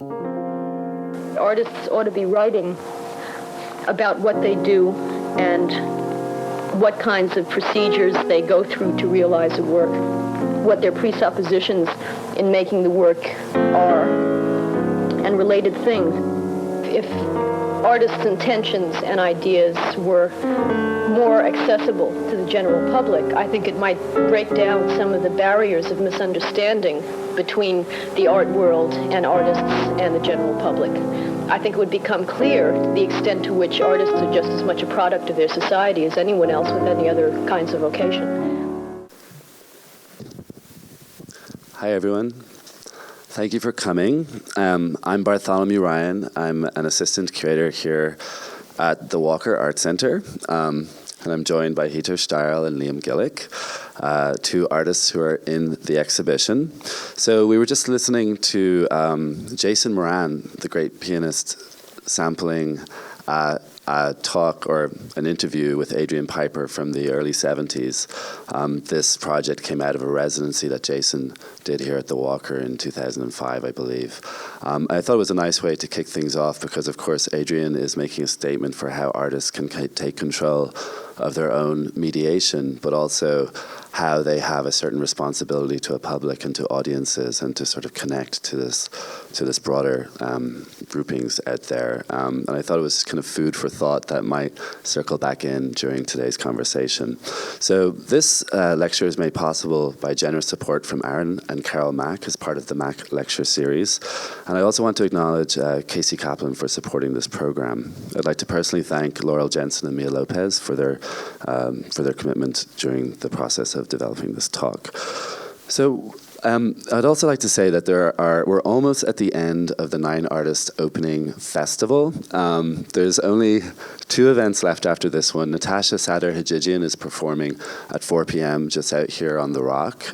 Artists ought to be writing about what they do and what kinds of procedures they go through to realize a work, what their presuppositions in making the work are, and related things. If artists' intentions and ideas were more accessible to the general public, I think it might break down some of the barriers of misunderstanding between the art world and artists and the general public. I think it would become clear the extent to which artists are just as much a product of their society as anyone else with any other kinds of vocation. Hi, everyone. Thank you for coming. I'm Bartholomew Ryan. I'm an assistant curator here at the Walker Art Center, and I'm joined by Hito Steyerl and Liam Gillick, two artists who are in the exhibition. So we were just listening to Jason Moran, the great pianist, sampling a talk or an interview with Adrian Piper from the early 70s. This project came out of a residency that Jason did here at the Walker in 2005, I believe. I thought it was a nice way to kick things off because, of course, Adrian is making a statement for how artists can take control of their own mediation, but also how they have a certain responsibility to a public and to audiences and to sort of connect to this broader groupings out there. And I thought it was kind of food for thought that might circle back in during today's conversation. So this lecture is made possible by generous support from Aaron and Carol Mack as part of the Mack Lecture Series. And I also want to acknowledge Casey Kaplan for supporting this program. I'd like to personally thank Laurel Jensen and Mia Lopez for their commitment during the process of developing this talk. So I'd also like to say that we're almost at the end of the 9 Artist Opening Festival. There's only 2 events left after this one. Natasha Sadr-Hajijian is performing at 4 p.m. just out here on the Rock.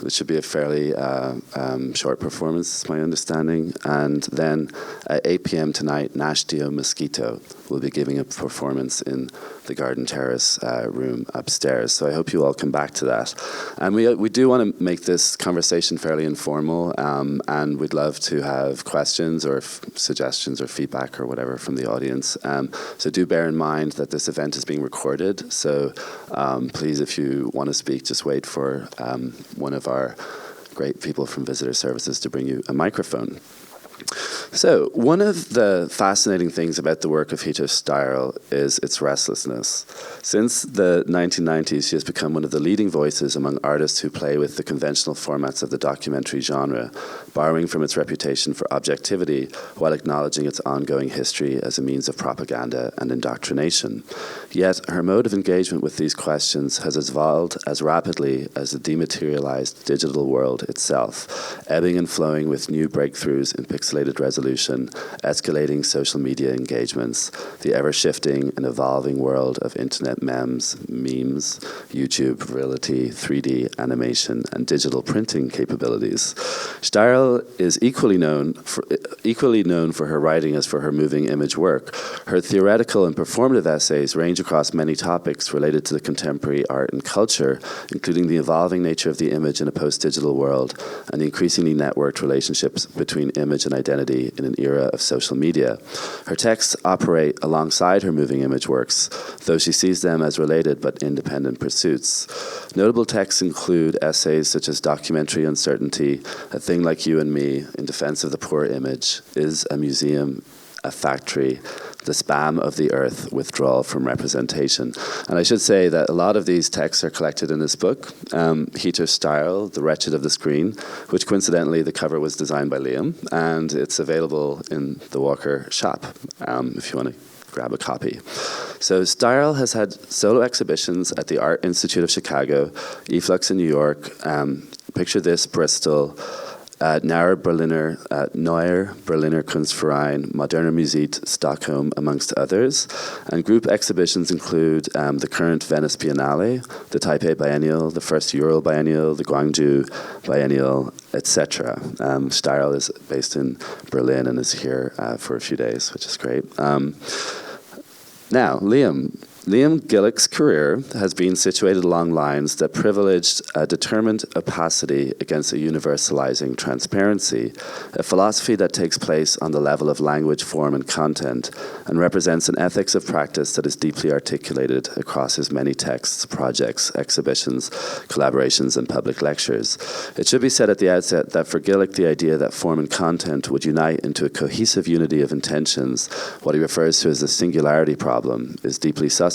It should be a fairly short performance, is my understanding. And then at 8 p.m. tonight, Nashtio Mosquito will be giving a performance in the Garden Terrace room upstairs. So I hope you all come back to that. And we do want to make this conversation fairly informal, and we'd love to have questions or suggestions or feedback or whatever from the audience. So do bear in mind that this event is being recorded. So please, if you want to speak, just wait for one of our great people from Visitor Services to bring you a microphone. So one of the fascinating things about the work of Hito Steyerl is its restlessness. Since the 1990s, she has become one of the leading voices among artists who play with the conventional formats of the documentary genre, borrowing from its reputation for objectivity while acknowledging its ongoing history as a means of propaganda and indoctrination. Yet her mode of engagement with these questions has evolved as rapidly as the dematerialized digital world itself, ebbing and flowing with new breakthroughs in pixelated resolution, escalating social media engagements, the ever-shifting and evolving world of internet memes, YouTube, virility, 3D animation, and digital printing capabilities. Steyerl is equally known for her writing as for her moving image work. Her theoretical and performative essays range across many topics related to the contemporary art and culture, including the evolving nature of the image in a post-digital world and the increasingly networked relationships between image and identity in an era of social media. Her texts operate alongside her moving image works, though she sees them as related but independent pursuits. Notable texts include essays such as Documentary Uncertainty, A Thing Like You and Me, In Defense of the Poor Image, Is a Museum a Factory, The Spam of the Earth, Withdrawal from Representation. And I should say that a lot of these texts are collected in this book, Hito Steyerl, The Wretched of the Screen, which coincidentally the cover was designed by Liam, and it's available in the Walker shop if you want to grab a copy. So Steyerl has had solo exhibitions at the Art Institute of Chicago, Eflux in New York, Picture This, Bristol, Neuer Berliner Kunstverein, Moderner Musik, Stockholm, amongst others. And group exhibitions include the current Venice Biennale, the Taipei Biennial, the first Ural Biennial, the Guangzhou Biennial, etc. Steyerl is based in Berlin and is here for a few days, which is great. Now, Liam, Liam Gillick's career has been situated along lines that privileged a determined opacity against a universalizing transparency, a philosophy that takes place on the level of language, form, and content, and represents an ethics of practice that is deeply articulated across his many texts, projects, exhibitions, collaborations, and public lectures. It should be said at the outset that for Gillick, the idea that form and content would unite into a cohesive unity of intentions, what he refers to as the singularity problem, is deeply suspect.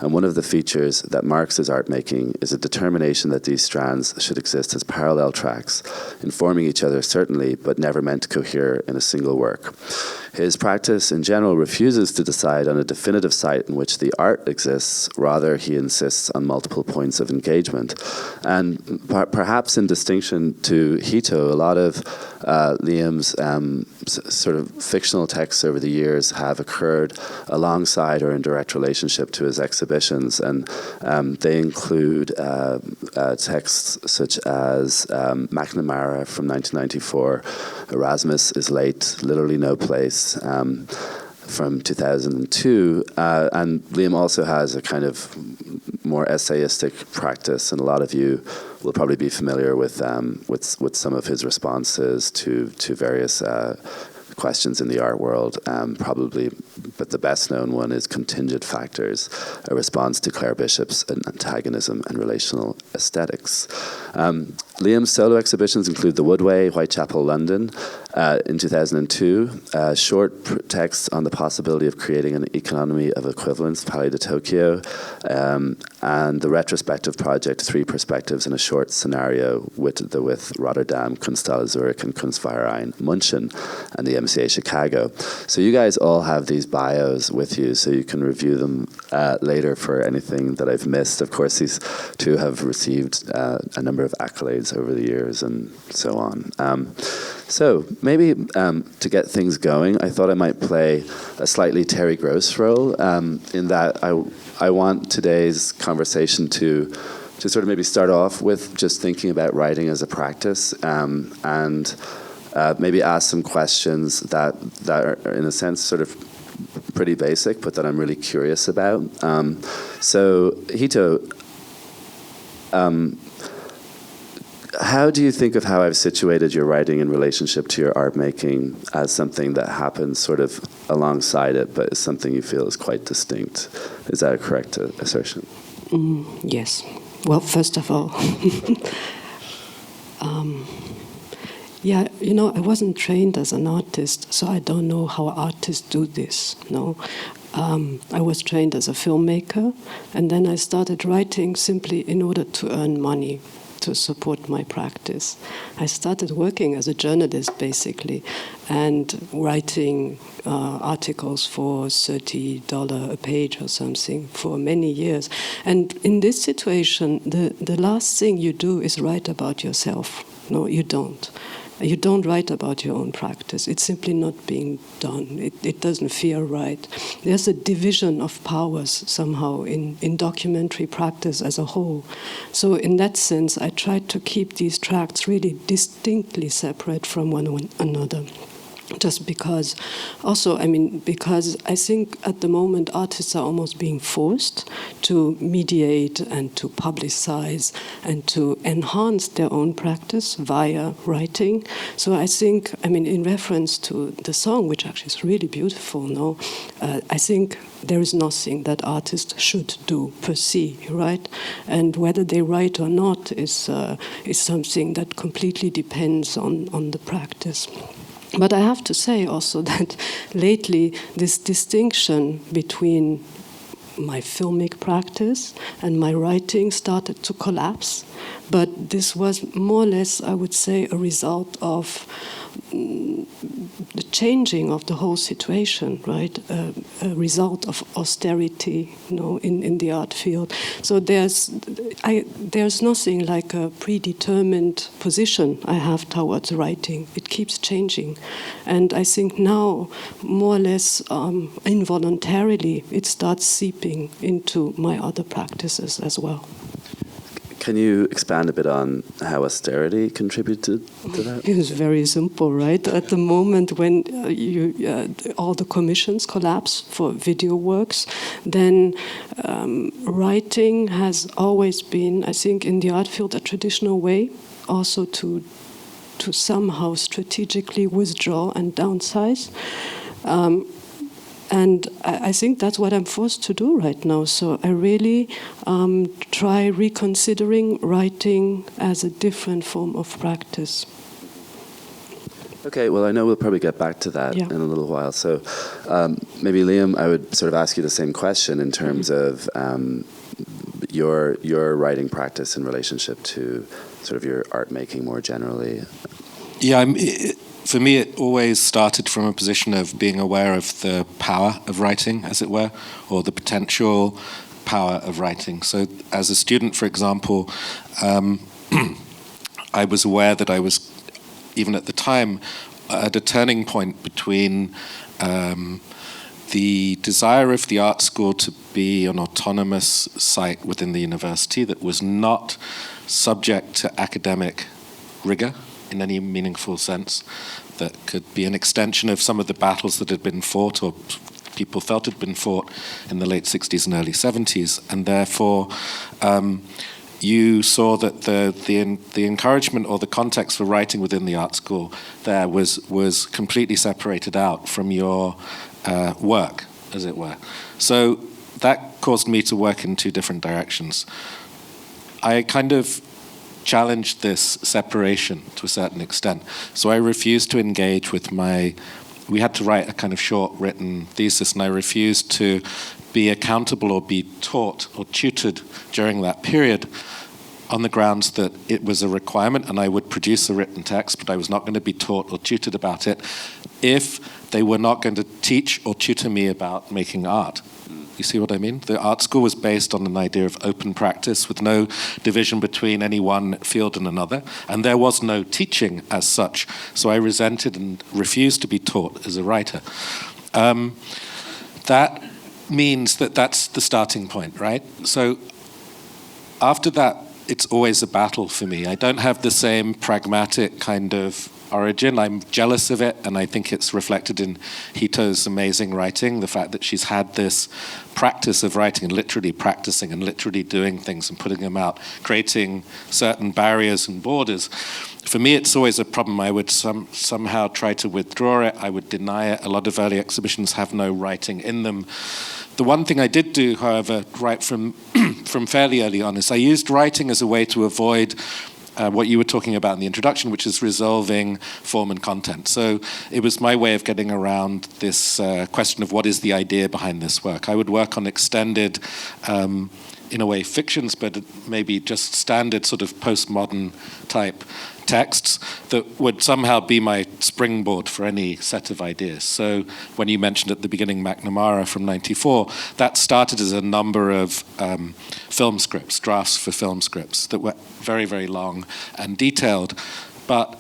And one of the features that marks his art making is a determination that these strands should exist as parallel tracks, informing each other certainly, but never meant to cohere in a single work. His practice in general refuses to decide on a definitive site in which the art exists. Rather, he insists on multiple points of engagement. And perhaps in distinction to Hito, a lot of Liam's sort of fictional texts over the years have occurred alongside or in direct relationship to his exhibitions. And they include texts such as McNamara from 1994, Erasmus is Late, Literally No Place, from 2002, and Liam also has a kind of more essayistic practice, and a lot of you will probably be familiar with some of his responses to various questions in the art world, probably, but the best known one is Contingent Factors, a response to Claire Bishop's antagonism and relational aesthetics. Liam's solo exhibitions include The Woodway, Whitechapel, London, in 2002, short texts on the possibility of creating an economy of equivalence, Palais de Tokyo, and the retrospective project, Three Perspectives in a Short Scenario with Rotterdam, Kunsthalle Zurich, and Kunstverein München, and the MCA Chicago. So you guys all have these bios with you, so you can review them later for anything that I've missed. Of course, these two have received a number of accolades over the years and so on. So maybe to get things going, I thought I might play a slightly Terry Gross role in that I want today's conversation to sort of maybe start off with just thinking about writing as a practice and maybe ask some questions that are, in a sense, sort of pretty basic, but that I'm really curious about. So, Hito, how do you think of how I've situated your writing in relationship to your art making as something that happens sort of alongside it, but is something you feel is quite distinct? Is that a correct assertion? Yes. Well, first of all, yeah, I wasn't trained as an artist, so I don't know how artists do this. No, I was trained as a filmmaker, and then I started writing simply in order to earn money to support my practice. I started working as a journalist, basically, and writing articles for $30 a page or something for many years. And in this situation, the last thing you do is write about yourself. No, you don't. You don't write about your own practice. It's simply not being done. It doesn't feel right. There's a division of powers somehow in documentary practice as a whole. So in that sense, I tried to keep these tracts really distinctly separate from one another. Just because, because I think at the moment artists are almost being forced to mediate and to publicize and to enhance their own practice via writing. So I think, in reference to the song, which actually is really beautiful, no, I think there is nothing that artists should do per se, right? And whether they write or not is something that completely depends on the practice. But I have to say also that lately this distinction between my filmic practice and my writing started to collapse. But this was more or less, I would say, a result of the changing of the whole situation, right? A result of austerity, in the art field. So there's nothing like a predetermined position I have towards writing. It keeps changing, and I think now, more or less involuntarily, it starts seeping into my other practices as well. Can you expand a bit on how austerity contributed to that? It was very simple, right? At the moment when all the commissions collapse for video works, then writing has always been, I think, in the art field, a traditional way also to somehow strategically withdraw and downsize. And I think that's what I'm forced to do right now. So I really try reconsidering writing as a different form of practice. Okay, well, I know we'll probably get back to that in a little while. So maybe, Liam, I would sort of ask you the same question in terms of your writing practice in relationship to sort of your art making more generally. Yeah, for me, it always started from a position of being aware of the power of writing, as it were, or the potential power of writing. So as a student, for example, I was aware that I was, even at the time, at a turning point between the desire of the art school to be an autonomous site within the university that was not subject to academic rigor in any meaningful sense, that could be an extension of some of the battles that had been fought or people felt had been fought in the late 60s and early 70s. And therefore, you saw that the encouragement or the context for writing within the art school there was completely separated out from your work, as it were. So that caused me to work in two different directions. I kind of challenged this separation to a certain extent. So I refused to engage with we had to write a kind of short written thesis, and I refused to be accountable or be taught or tutored during that period on the grounds that it was a requirement and I would produce a written text, but I was not going to be taught or tutored about it if they were not going to teach or tutor me about making art. You see what I mean? The art school was based on an idea of open practice with no division between any one field and another, and there was no teaching as such, so I resented and refused to be taught as a writer. That means that that's the starting point, right? So after that, it's always a battle for me. I don't have the same pragmatic kind of origin. I'm jealous of it, and I think it's reflected in Hito's amazing writing, the fact that she's had this practice of writing and literally practicing and literally doing things and putting them out, creating certain barriers and borders. For me, it's always a problem. I would somehow try to withdraw it. I would deny it. A lot of early exhibitions have no writing in them. The one thing I did do, however, right from fairly early on, is I used writing as a way to avoid what you were talking about in the introduction, which is resolving form and content. So it was my way of getting around this question of what is the idea behind this work. I would work on extended, in a way, fictions, but maybe just standard sort of postmodern type texts that would somehow be my springboard for any set of ideas. So when you mentioned at the beginning McNamara from '94, that started as a number of film scripts, drafts for film scripts that were very, very long and detailed, but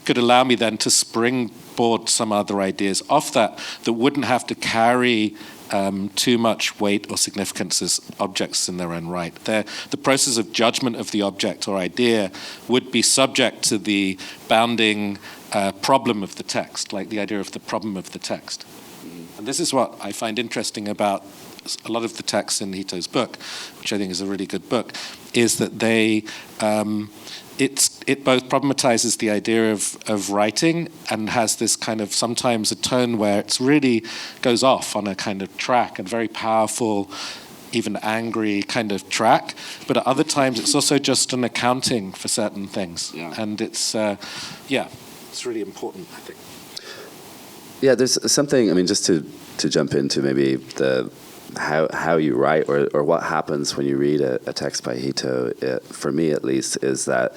could allow me then to springboard some other ideas off that wouldn't have to carry too much weight or significance as objects in their own right. The process of judgment of the object or idea would be subject to the bounding problem of the text, like the idea of the problem of the text. And this is what I find interesting about a lot of the texts in Hito's book, which I think is a really good book, is that it both problematizes the idea of writing and has this kind of sometimes a tone where it's really goes off on a kind of track, and very powerful, even angry kind of track. But at other times it's also just an accounting for certain things. Yeah. And it's really important, I think. Yeah, there's something, I mean, just to jump into maybe how you write or what happens when you read a text by Hito, for me at least, is that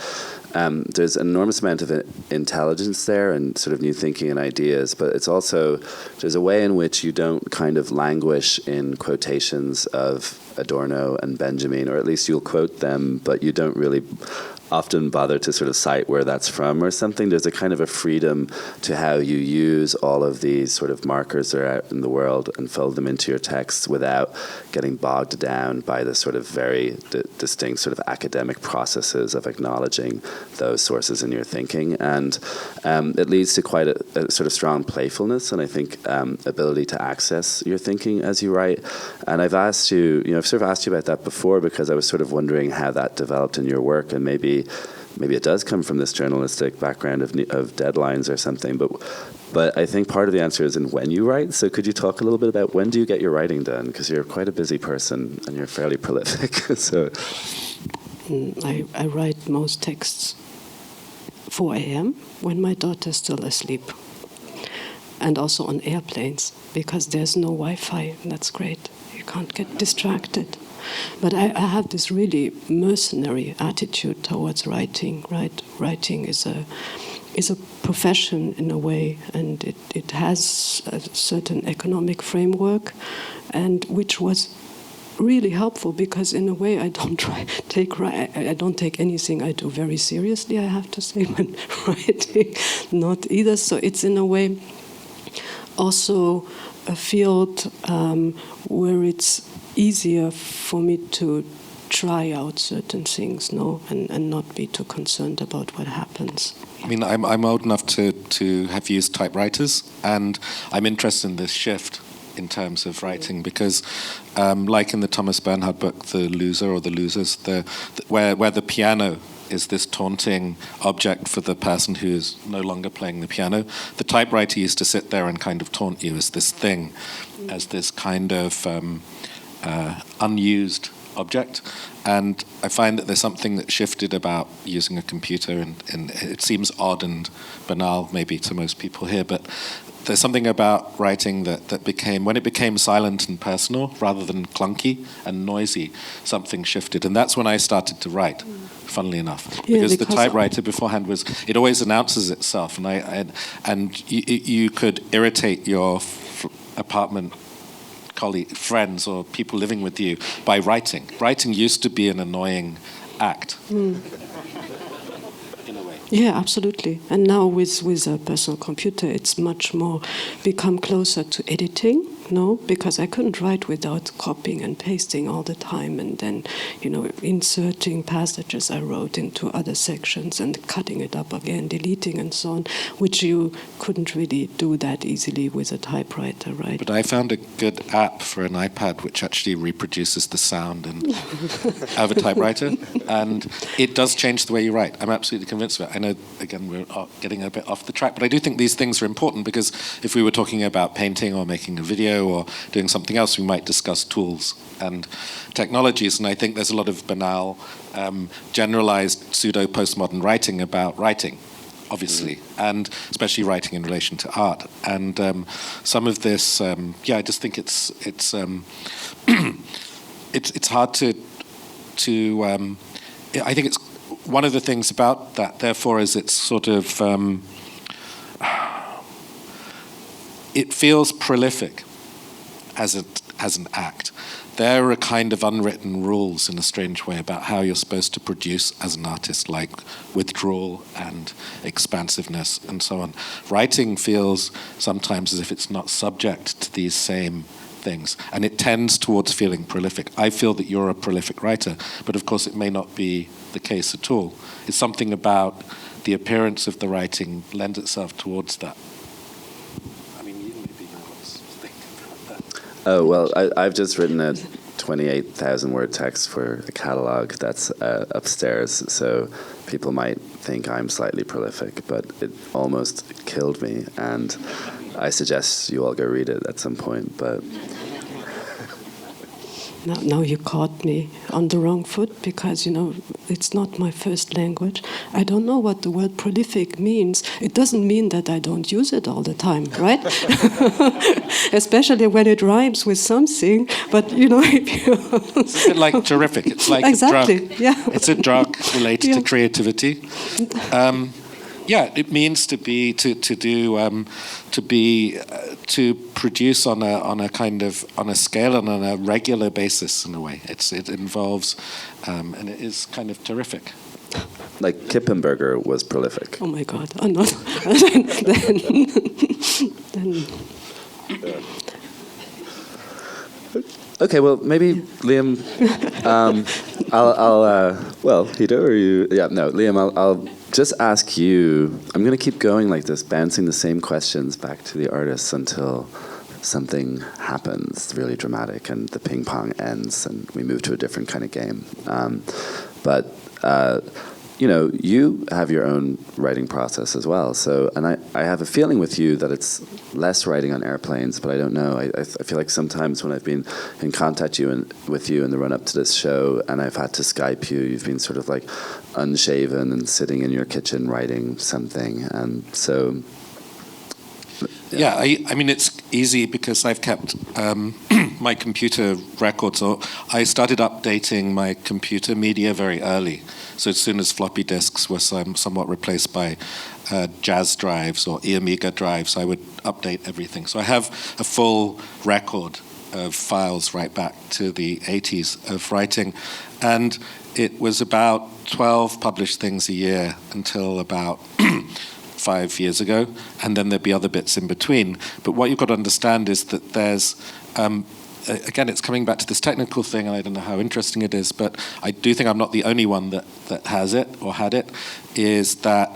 there's an enormous amount of intelligence there and sort of new thinking and ideas, but it's also, there's a way in which you don't kind of languish in quotations of Adorno and Benjamin, or at least you'll quote them, but you don't really often bother to sort of cite where that's from or something. There's a kind of a freedom to how you use all of these sort of markers that are out in the world and fold them into your texts without getting bogged down by the sort of very distinct sort of academic processes of acknowledging those sources in your thinking. And it leads to quite a sort of strong playfulness and I think ability to access your thinking as you write. And I've asked you, I've sort of asked you about that before because I was sort of wondering how that developed in your work, and maybe it does come from this journalistic background of deadlines or something, but I think part of the answer is in when you write. So could you talk a little bit about when do you get your writing done? Because you're quite a busy person and you're fairly prolific. So I write most texts 4 a.m. when my daughter's still asleep. And also on airplanes, because there's no Wi-Fi. That's great. You can't get distracted. But I have this really mercenary attitude towards writing, right? Writing is a profession in a way, and it has a certain economic framework, and which was really helpful because in a way I don't take anything I do very seriously, I have to say, when writing, not either. So it's in a way also a field where it's easier for me to try out certain things, and not be too concerned about what happens. I mean, I'm old enough to have used typewriters, and I'm interested in this shift in terms of writing because, like in the Thomas Bernhard book, The Loser or The Losers, where the piano is this taunting object for the person who is no longer playing the piano, the typewriter used to sit there and kind of taunt you as this thing, as this kind of unused object. And I find that there's something that shifted about using a computer, and it seems odd and banal maybe to most people here, but there's something about writing that became, when it became silent and personal rather than clunky and noisy, something shifted. And that's when I started to write, funnily enough. Yeah, because the typewriter beforehand it always announces itself, and you could irritate your apartment friends or people living with you by writing. Writing used to be an annoying act. Yeah, absolutely. And now with a personal computer, it's much more become closer to editing, because I couldn't write without copying and pasting all the time, and then, inserting passages I wrote into other sections and cutting it up again, deleting and so on, which you couldn't really do that easily with a typewriter, right? But I found a good app for an iPad which actually reproduces the sound of a typewriter, and it does change the way you write. I'm absolutely convinced of it. I know, again, we're getting a bit off the track, but I do think these things are important because if we were talking about painting or making a video or doing something else, we might discuss tools and technologies. And I think there's a lot of banal, generalized pseudo-postmodern writing about writing, obviously, and especially writing in relation to art. And some of this, I just think it's it's hard to I think it's one of the things about that, therefore, is it's sort of it feels prolific as an act. There are kind of unwritten rules in a strange way about how you're supposed to produce as an artist, like withdrawal and expansiveness and so on. Writing feels sometimes as if it's not subject to these same things, and it tends towards feeling prolific. I feel that you're a prolific writer, but of course it may not be the case at all. It's something about the appearance of the writing lends itself towards that. Oh, well, I've just written a 28,000 word text for a catalogue that's upstairs, so people might think I'm slightly prolific, but it almost killed me, and I suggest you all go read it at some point, but... Now you caught me on the wrong foot because, it's not my first language. I don't know what the word prolific means. It doesn't mean that I don't use it all the time, right? Especially when it rhymes with something. But, if you... It's a bit like terrific. It's like exactly, a drug. Yeah. It's a drug related to creativity. It means to produce on a scale and on a regular basis in a way. It involves, and it is kind of terrific. Like Kippenberger was prolific. Oh my God! I'm not. then Okay, well, maybe Liam, Hito, or you? Yeah, no, Liam, I'll just ask you, I'm going to keep going like this, bouncing the same questions back to the artists until something happens really dramatic and the ping pong ends and we move to a different kind of game. You have your own writing process as well. So, and I have a feeling with you that it's less writing on airplanes, but I don't know. I feel like sometimes when I've been in contact with you in the run-up to this show and I've had to Skype you, you've been sort of like unshaven and sitting in your kitchen writing something. And so... Yeah, I mean, it's easy because I've kept my computer records. Or I started updating my computer media very early. So as soon as floppy disks were somewhat replaced by Jazz drives or eAmiga drives, I would update everything. So I have a full record of files right back to the 80s of writing. And it was about 12 published things a year until about 5 years ago, and then there'd be other bits in between. But what you've got to understand is that there's, again, it's coming back to this technical thing, and I don't know how interesting it is, but I do think I'm not the only one that has it or had it, is that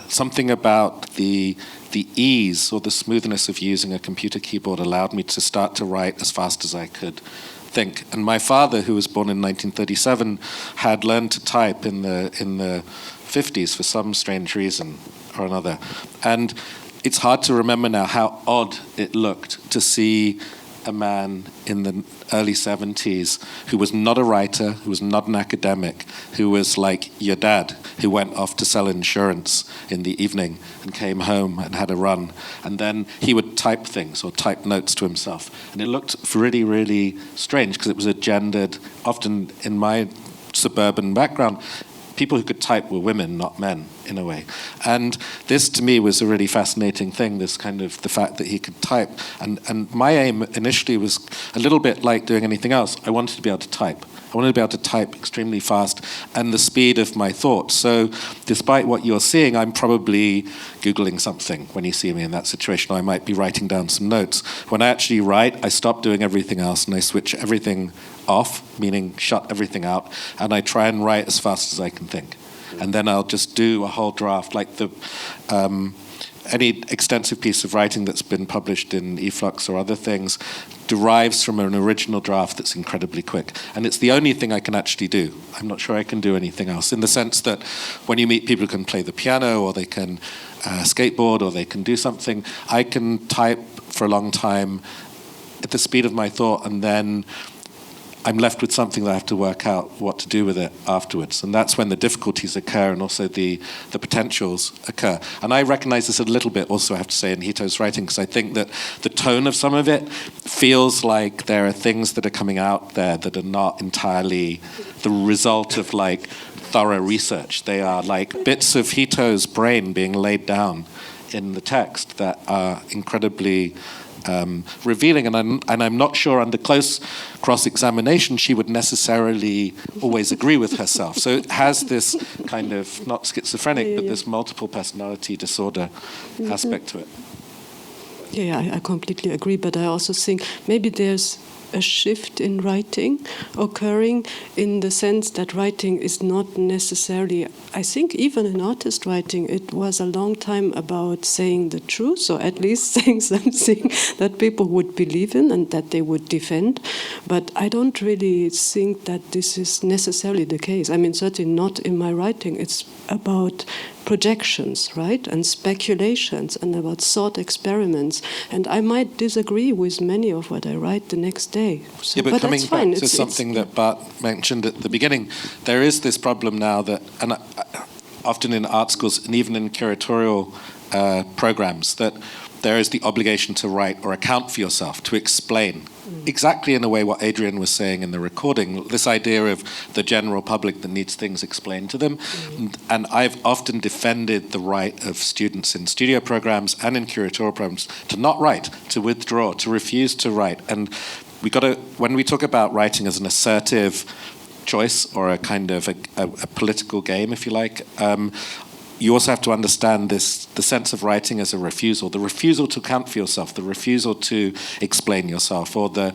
something about the ease or the smoothness of using a computer keyboard allowed me to start to write as fast as I could think. And my father, who was born in 1937, had learned to type in the 50s for some strange reason or another. And it's hard to remember now how odd it looked to see a man in the early 70s who was not a writer, who was not an academic, who was like your dad, who went off to sell insurance in the evening and came home and had a run. And then he would type things or type notes to himself. And it looked really, really strange because it was a gendered, often in my suburban background, people who could type were women, not men, in a way. And this, to me, was a really fascinating thing, this kind of the fact that he could type. And my aim initially was a little bit like doing anything else. I wanted to be able to type. I wanted to be able to type extremely fast and the speed of my thoughts. So despite what you're seeing, I'm probably Googling something when you see me in that situation. Or I might be writing down some notes. When I actually write, I stop doing everything else and I switch everything off, meaning shut everything out, and I try and write as fast as I can think. And then I'll just do a whole draft, like any extensive piece of writing that's been published in eFlux or other things derives from an original draft that's incredibly quick. And it's the only thing I can actually do. I'm not sure I can do anything else, in the sense that when you meet people who can play the piano or they can skateboard or they can do something, I can type for a long time at the speed of my thought, and then I'm left with something that I have to work out what to do with it afterwards. And that's when the difficulties occur and also the potentials occur. And I recognize this a little bit also, I have to say, in Hito's writing, because I think that the tone of some of it feels like there are things that are coming out there that are not entirely the result of like thorough research. They are like bits of Hito's brain being laid down in the text that are incredibly revealing, and I'm not sure under close cross-examination she would necessarily always agree with herself. So it has this kind of, not schizophrenic, but this multiple personality disorder aspect to it. Yeah, I completely agree, but I also think maybe there's a shift in writing occurring, in the sense that writing is not necessarily, I think even in artist writing, it was a long time about saying the truth, or at least saying something that people would believe in and that they would defend. But I don't really think that this is necessarily the case. I mean, certainly not in my writing. It's about projections, right, and speculations, and about thought experiments. And I might disagree with many of what I write the next day. So, but coming that's fine. back to something that Bart mentioned at the beginning, there is this problem now that, and often in art schools and even in curatorial programs, that there is the obligation to write or account for yourself, to explain. Exactly in a way what Adrian was saying in the recording, this idea of the general public that needs things explained to them. And I've often defended the right of students in studio programs and in curatorial programs to not write, to withdraw, to refuse to write. And we got to, when we talk about writing as an assertive choice or a kind of a political game, if you like. You also have to understand the sense of writing as a refusal, the refusal to account for yourself, the refusal to explain yourself, or the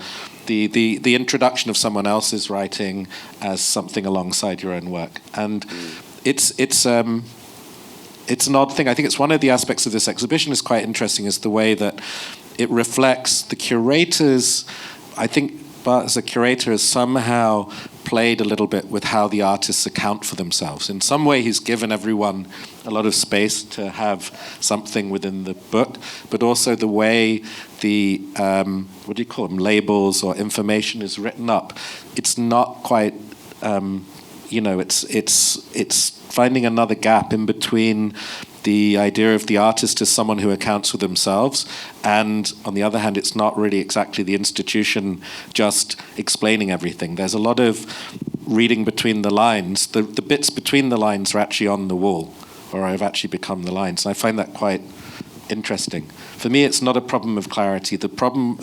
introduction of someone else's writing as something alongside your own work. And it's an odd thing. I think it's one of the aspects of this exhibition is quite interesting, is the way that it reflects the curators. I think Bart, as a curator, has somehow played a little bit with how the artists account for themselves. In some way, he's given everyone a lot of space to have something within the book, but also the way the, what do you call them, labels or information is written up. It's not quite, it's finding another gap in between the idea of the artist as someone who accounts for themselves, and on the other hand, it's not really exactly the institution just explaining everything. There's a lot of reading between the lines. The bits between the lines are actually on the wall, or have actually become the lines. And I find that quite interesting. For me, it's not a problem of clarity. The problem,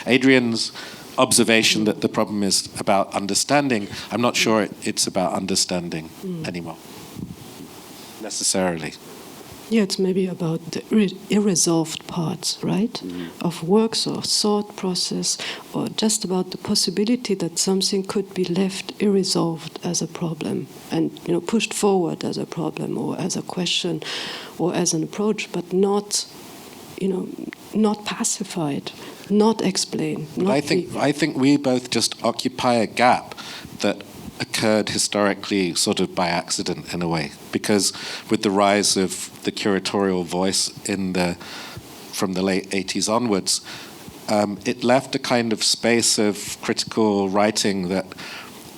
Adrian's observation that the problem is about understanding, I'm not sure it's about understanding anymore, necessarily. Yeah, it's maybe about the irresolved parts, right, of works or thought process, or just about the possibility that something could be left irresolved as a problem and pushed forward as a problem or as a question or as an approach, but not pacified, not explained. I think we both just occupy a gap that occurred historically sort of by accident in a way, because with the rise of the curatorial voice from the late 80s onwards, it left a kind of space of critical writing that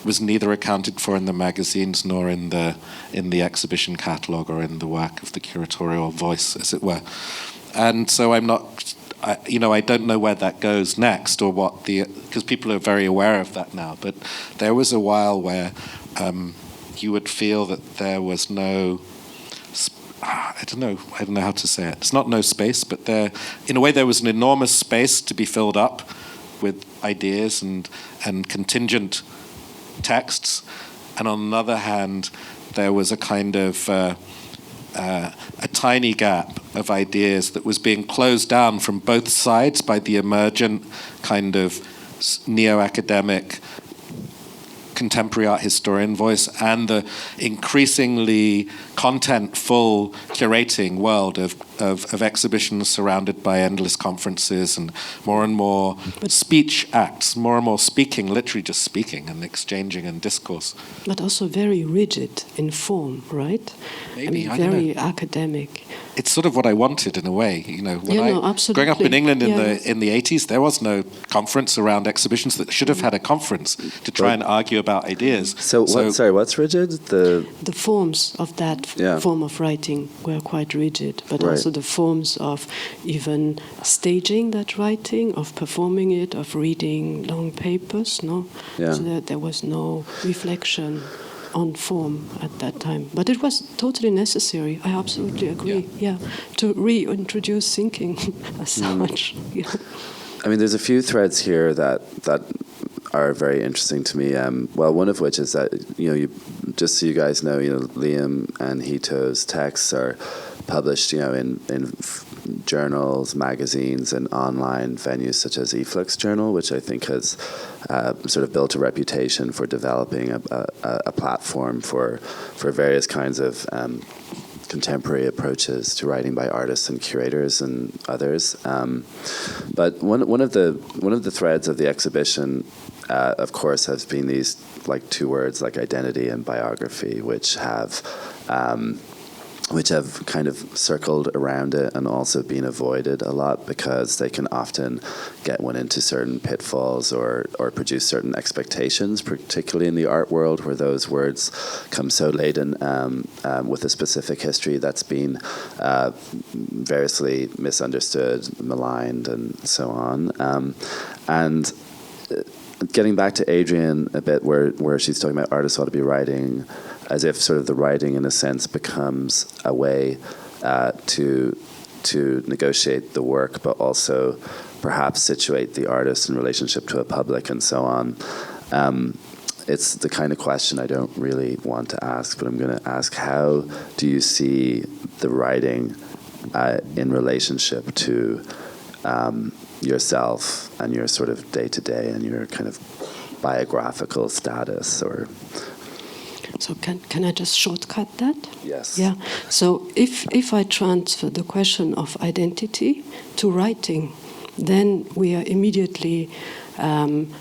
was neither accounted for in the magazines nor in the exhibition catalogue or in the work of the curatorial voice, as it were. And so I don't know where that goes next, or because people are very aware of that now. But there was a while where you would feel that there was no, I don't know how to say it. It's not no space, but in a way, there was an enormous space to be filled up with ideas and contingent texts, and on the other hand, there was a kind of a tiny gap of ideas that was being closed down from both sides by the emergent kind of neo-academic contemporary art historian voice and the increasingly content-full curating world of exhibitions surrounded by endless conferences and more speech acts, more and more speaking, literally just speaking and exchanging and discourse. But also very rigid in form, right? Maybe, I very academic. It's sort of what I wanted in a way. Absolutely. Growing up in England in the 80s, there was no conference around exhibitions that should have had a conference to try and argue about ideas. What's rigid? The forms of that form of writing were quite rigid, but also the forms of even staging that writing, of performing it, of reading long papers, no? Yeah. So that there was no reflection on form at that time. But it was totally necessary. I absolutely agree. Yeah, to reintroduce thinking as such. Yeah. I mean, there's a few threads here that are very interesting to me. One of which is that just so you guys know, Liam and Hito's texts are published, in journals, magazines, and online venues such as eFlux Journal, which I think has sort of built a reputation for developing a platform for various kinds of contemporary approaches to writing by artists and curators and others. But one of the threads of the exhibition, of course, has been these two words like identity and biography, which have kind of circled around it and also been avoided a lot because they can often get one into certain pitfalls or produce certain expectations, particularly in the art world where those words come so laden with a specific history that's been variously misunderstood, maligned, and so on. And getting back to Adrian a bit, where she's talking about artists ought to be writing as if sort of the writing, in a sense, becomes a way to negotiate the work, but also perhaps situate the artist in relationship to a public and so on. it's the kind of question I don't really want to ask, but I'm going to ask, how do you see the writing in relationship to yourself and your sort of day-to-day and your kind of biographical status? Or So can I just shortcut that? yes. Yeah. So if I transfer the question of identity to writing, then we are immediately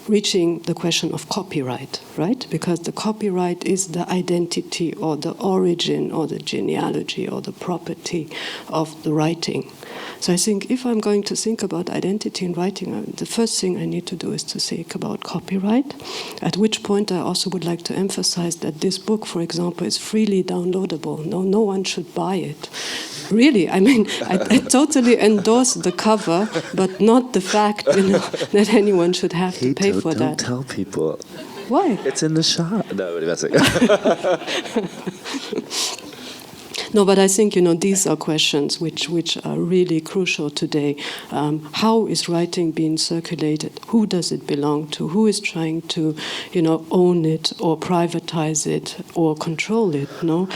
reaching the question of copyright, right? Because the copyright is the identity or the origin or the genealogy or the property of the writing. So I think if I'm going to think about identity in writing, the first thing I need to do is to think about copyright, at which point I also would like to emphasize that this book, for example, is freely downloadable. No one should buy it. Really, I mean, I totally endorse the cover, but not the fact, that anyone should have to pay for that. Don't tell people. Why? It's in the shop. No, that's it. No, but I think, these are questions which are really crucial today. How is writing being circulated? Who does it belong to? Who is trying to, own it or privatize it or control it? No.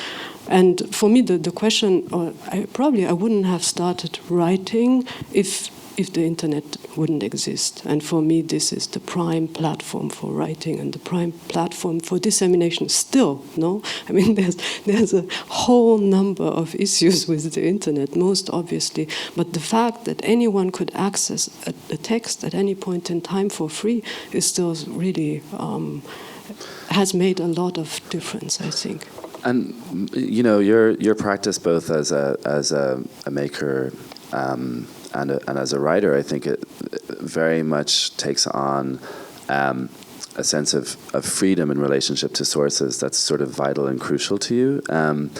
And for me, the question, I wouldn't have started writing if the internet wouldn't exist. And for me, this is the prime platform for writing and the prime platform for dissemination still, no? I mean, there's a whole number of issues with the internet, most obviously. But the fact that anyone could access a text at any point in time for free is still really, has made a lot of difference, I think. And your practice both as a maker and as a writer, I think it very much takes on a sense of freedom in relationship to sources that's sort of vital and crucial to you. And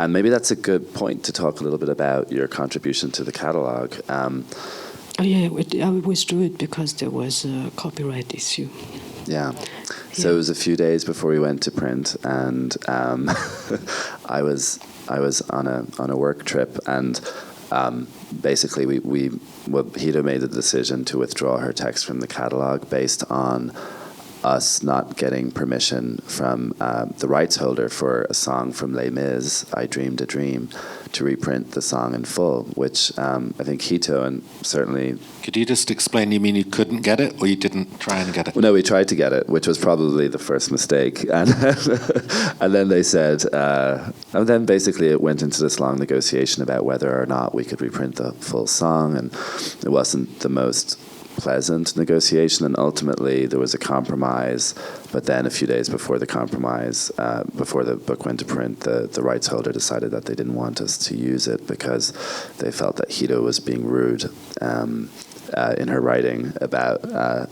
maybe that's a good point to talk a little bit about your contribution to the catalogue. I withdrew it because there was a copyright issue. Yeah. So it was a few days before we went to print, and I was on a work trip, and basically Hito made the decision to withdraw her text from the catalogue based on us not getting permission from the rights holder for a song from Les Mis, I Dreamed a Dream, to reprint the song in full, which I think Hito and certainly... Could you just explain, you mean you couldn't get it, or you didn't try and get it? Well, no, we tried to get it, which was probably the first mistake. And then they said... and then basically it went into this long negotiation about whether or not we could reprint the full song, and it wasn't the most pleasant negotiation, and ultimately there was a compromise. But then a few days before the compromise, before the book went to print, the rights holder decided that they didn't want us to use it because they felt that Hito was being rude in her writing about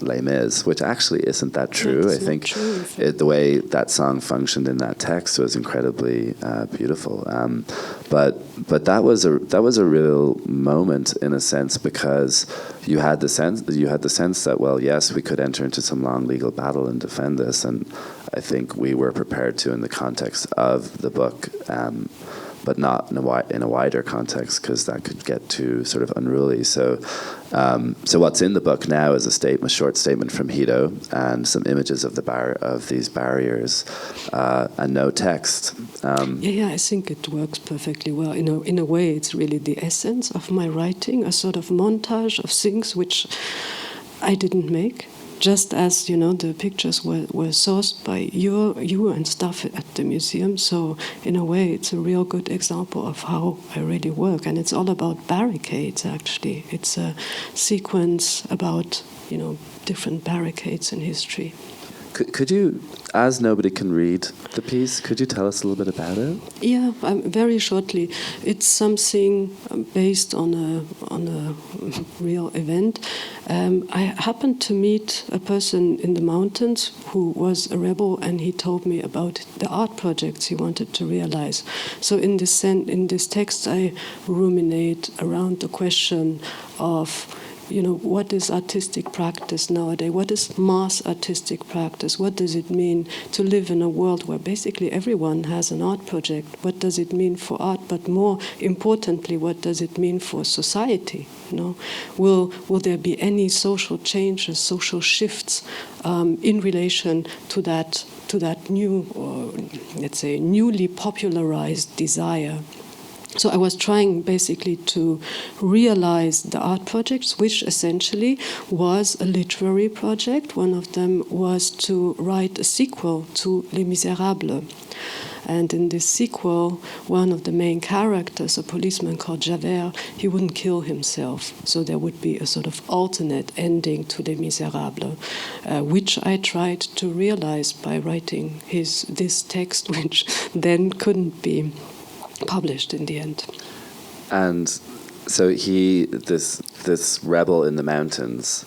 Les Mis, which actually isn't that true. That's I think true, the way that song functioned in that text was incredibly beautiful. But that was a real moment in a sense, because you had the sense that, well, yes, we could enter into some long legal battle and defend this, and I think we were prepared to in the context of the book. But not in a wider context, because that could get too sort of unruly. So what's in the book now is a short statement from Hito and some images of these barriers, and no text. I think it works perfectly well. In a way, it's really the essence of my writing, a sort of montage of things which I didn't make. Just as, the pictures were sourced by you and stuff at the museum. So in a way, it's a real good example of how I really work. And it's all about barricades, actually. It's a sequence about, different barricades in history. Could you, as nobody can read the piece, could you tell us a little bit about it? Yeah, very shortly. It's something based on a real event. I happened to meet a person in the mountains who was a rebel, and he told me about the art projects he wanted to realize. So in this text, I ruminate around the question of what is artistic practice nowadays? What is mass artistic practice? What does it mean to live in a world where basically everyone has an art project? What does it mean for art? But more importantly, what does it mean for society? Will there be any social changes, social shifts in relation to that new, or let's say, newly popularized desire? So I was trying basically to realize the art projects, which essentially was a literary project. One of them was to write a sequel to Les Misérables. And in this sequel, one of the main characters, a policeman called Javert, he wouldn't kill himself. So there would be a sort of alternate ending to Les Misérables, which I tried to realize by writing this text, which then couldn't be published in the end. And so this rebel in the mountains,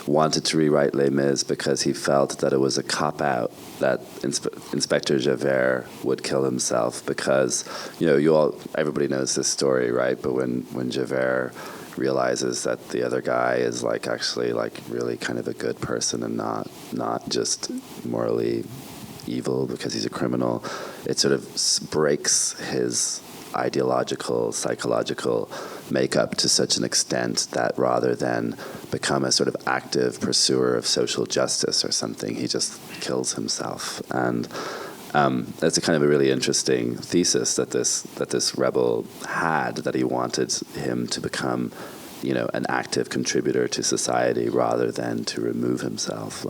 wanted to rewrite Les Mis because he felt that it was a cop-out that Inspector Javert would kill himself because, everybody knows this story, right? But when Javert realizes that the other guy is actually really kind of a good person and not just morally evil because he's a criminal, it sort of breaks his ideological, psychological makeup to such an extent that rather than become a sort of active pursuer of social justice or something, he just kills himself. And that's a kind of a really interesting thesis that this rebel had, that he wanted him to become an active contributor to society rather than to remove himself.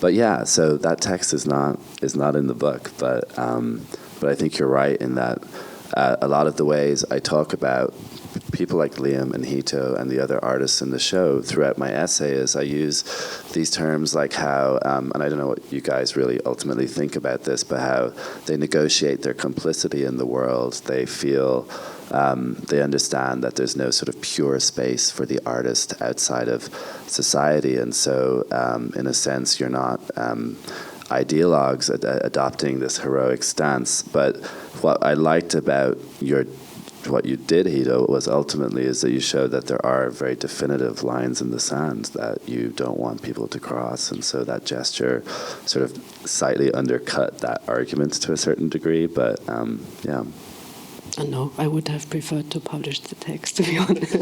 But yeah, so that text is not in the book, but I think you're right in that a lot of the ways I talk about people like Liam and Hito and the other artists in the show throughout my essay is I use these terms like how, and I don't know what you guys really ultimately think about this, but how they negotiate their complicity in the world. They feel, they understand that there's no sort of pure space for the artist outside of society. And so, in a sense, you're not ideologues adopting this heroic stance. But what I liked about what you did, Hito, was ultimately is that you showed that there are very definitive lines in the sand that you don't want people to cross, and so that gesture sort of slightly undercut that argument to a certain degree, but yeah. No, I would have preferred to publish the text, to be honest.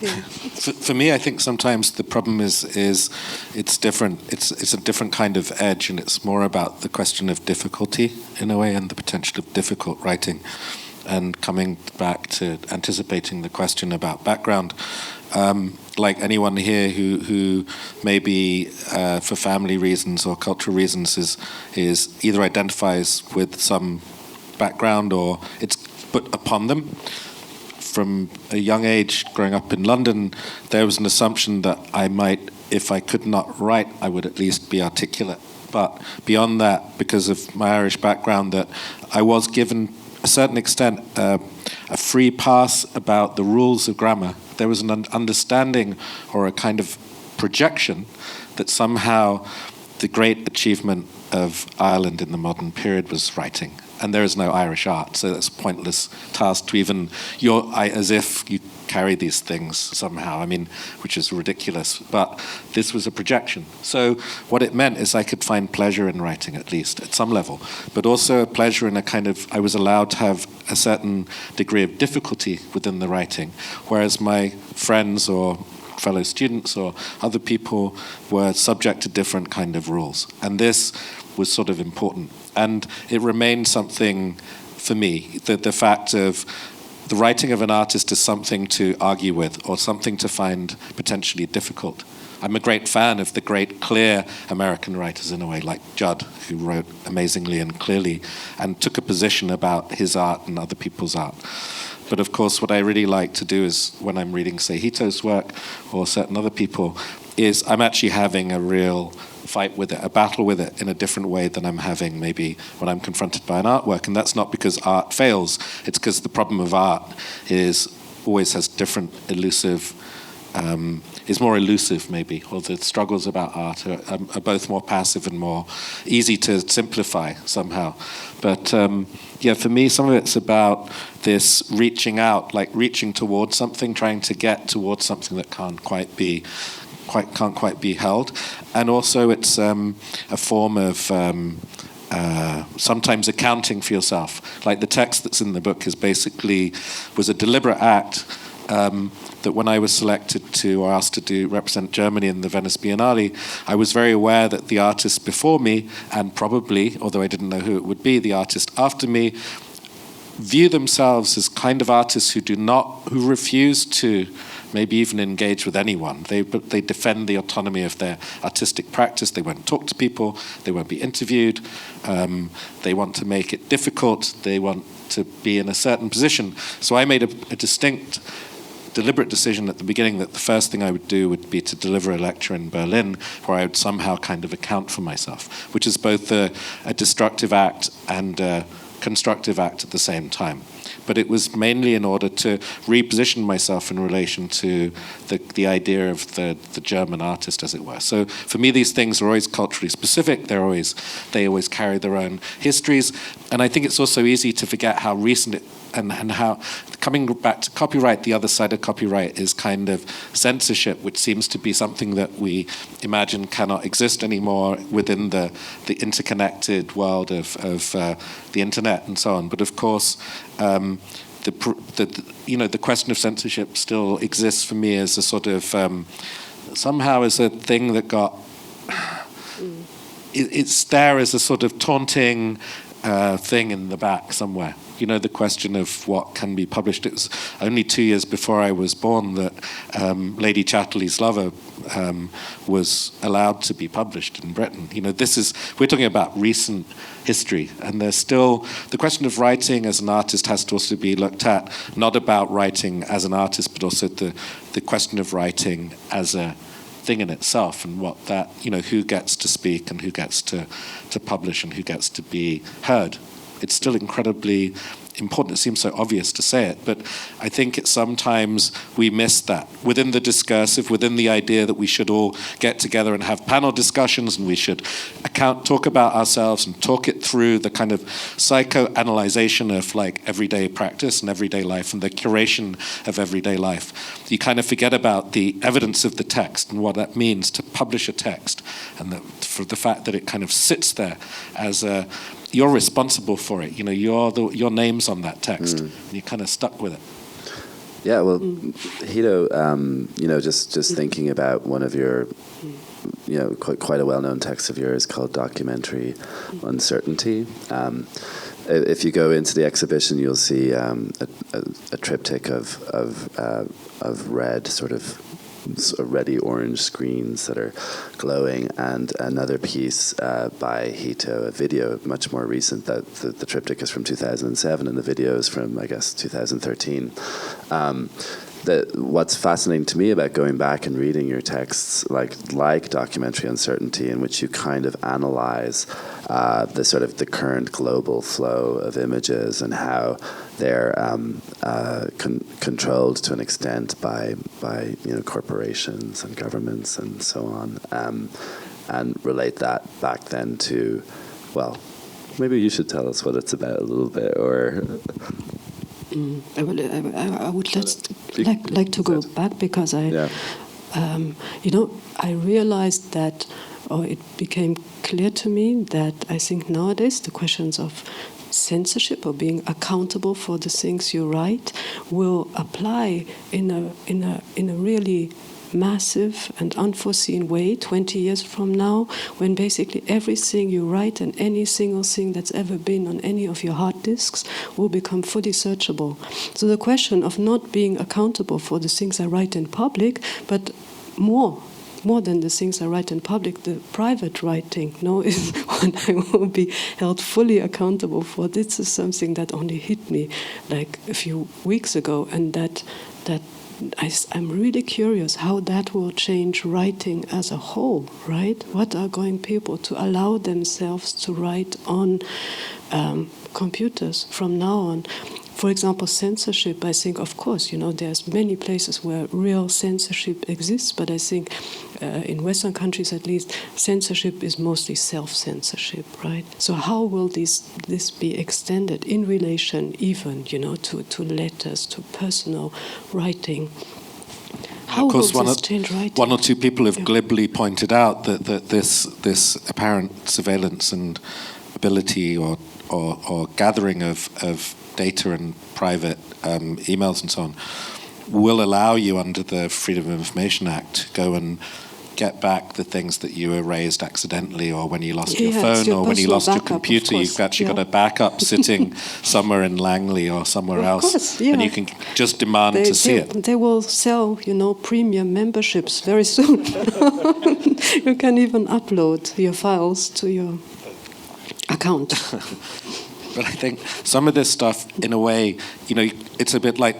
Yeah. For me, I think sometimes the problem is it's different. It's a different kind of edge, and it's more about the question of difficulty in a way, and the potential of difficult writing. And coming back to anticipating the question about background, like anyone here who maybe for family reasons or cultural reasons is either identifies with some background or it's put upon them. From a young age, growing up in London, there was an assumption that I might, if I could not write, I would at least be articulate. But beyond that, because of my Irish background, that I was given a certain extent a free pass about the rules of grammar. There was an understanding or a kind of projection that somehow the great achievement of Ireland in the modern period was writing. And there is no Irish art, so that's a pointless task to even, as if you carry these things somehow, I mean, which is ridiculous. But this was a projection. So what it meant is I could find pleasure in writing, at least, at some level, but also a pleasure in a kind of, I was allowed to have a certain degree of difficulty within the writing, whereas my friends or fellow students or other people were subject to different kind of rules. And this was sort of important. And it remained something for me, the fact of the writing of an artist is something to argue with or something to find potentially difficult. I'm a great fan of the great clear American writers in a way, like Judd, who wrote amazingly and clearly and took a position about his art and other people's art. But of course, what I really like to do is when I'm reading, say, Hito's work or certain other people, is I'm actually having a real fight with it, a battle with it in a different way than I'm having maybe when I'm confronted by an artwork. And that's not because art fails, it's because the problem of art is always has different elusive is more elusive, maybe, or the struggles about art are both more passive and more easy to simplify somehow. But for me, some of it's about this reaching out, like reaching towards something, trying to get towards something that can't quite be held, and also it's a form of sometimes accounting for yourself. Like the text that's in the book was a deliberate act. That when I was selected or asked to represent Germany in the Venice Biennale, I was very aware that the artist before me, and probably, although I didn't know who it would be, the artist after me, view themselves as kind of artists who refuse to maybe even engage with anyone. They defend the autonomy of their artistic practice. They won't talk to people. They won't be interviewed. They want to make it difficult. They want to be in a certain position. So I made a distinct, deliberate decision at the beginning that the first thing I would do would be to deliver a lecture in Berlin where I would somehow kind of account for myself, which is both a destructive act and a constructive act at the same time. But it was mainly in order to reposition myself in relation to the idea of the German artist, as it were. So for me, these things are always culturally specific. They always carry their own histories. And I think it's also easy to forget how recent and how, coming back to copyright, the other side of copyright is kind of censorship, which seems to be something that we imagine cannot exist anymore within the interconnected world of the internet and so on. But of course, the question of censorship still exists for me as a sort of somehow as a thing that got it's there as a sort of taunting thing in the back somewhere. The question of what can be published. It was only 2 years before I was born that Lady Chatterley's Lover was allowed to be published in Britain. We're talking about recent history, and there's still the question of writing as an artist has to also be looked at, not about writing as an artist, but also the question of writing as a thing in itself, and what that, who gets to speak and who gets to publish and who gets to be heard. It's still incredibly important. It seems so obvious to say it, but I think sometimes we miss that within the discursive, within the idea that we should all get together and have panel discussions, and we should talk about ourselves and talk it through, the kind of psychoanalyzation of like everyday practice and everyday life and the curation of everyday life. You kind of forget about the evidence of the text and what that means to publish a text, and for the fact that it kind of sits there as you're responsible for it. Your name's on that text, and you're kind of stuck with it. Yeah, well, Hito, just thinking about one of your, quite a well-known text of yours called Documentary Uncertainty. If you go into the exhibition, you'll see a triptych of red sort of reddy orange screens that are glowing, and another piece by Hito, a video much more recent. That the triptych is from 2007 and the video is from, I guess, 2013. What's fascinating to me about going back and reading your texts, like Documentary Uncertainty, in which you kind of analyze the sort of the current global flow of images and how they're controlled to an extent by corporations and governments and so on, and relate that back then to, well, maybe you should tell us what it's about a little bit, or. I would like to go back, because I realized that, or it became clear to me that I think nowadays the questions of censorship or being accountable for the things you write will apply in a really massive and unforeseen way 20 years from now, when basically everything you write and any single thing that's ever been on any of your hard disks will become fully searchable. So the question of not being accountable for the things I write in public, but more than the things I write in public, the private writing, is what I will be held fully accountable for. This is something that only hit me like a few weeks ago, and that I'm really curious how that will change writing as a whole, right? What are going people to allow themselves to write on computers from now on? for example, censorship, I think, of course, there's many places where real censorship exists, but I think in Western countries at least, censorship is mostly self-censorship, right? So how will this be extended in relation even, to letters, to personal writing? How of course, will this change writing? One or two people have glibly pointed out that this apparent surveillance and ability or gathering of data and private emails and so on will allow you under the Freedom of Information Act to go and get back the things that you erased accidentally, or when you lost your phone, or when you lost your computer, you've actually got a backup sitting somewhere in Langley or somewhere else, and you can just demand to see it. They will sell, premium memberships very soon. You can even upload your files to your account. But I think some of this stuff, in a way, it's a bit like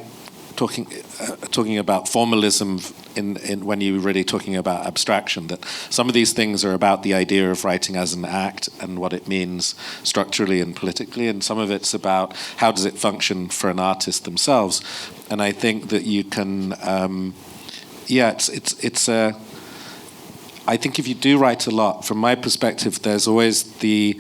talking about formalism in when you're really talking about abstraction, that some of these things are about the idea of writing as an act and what it means structurally and politically, and some of it's about how does it function for an artist themselves. And I think that you can, I think if you do write a lot, from my perspective, there's always the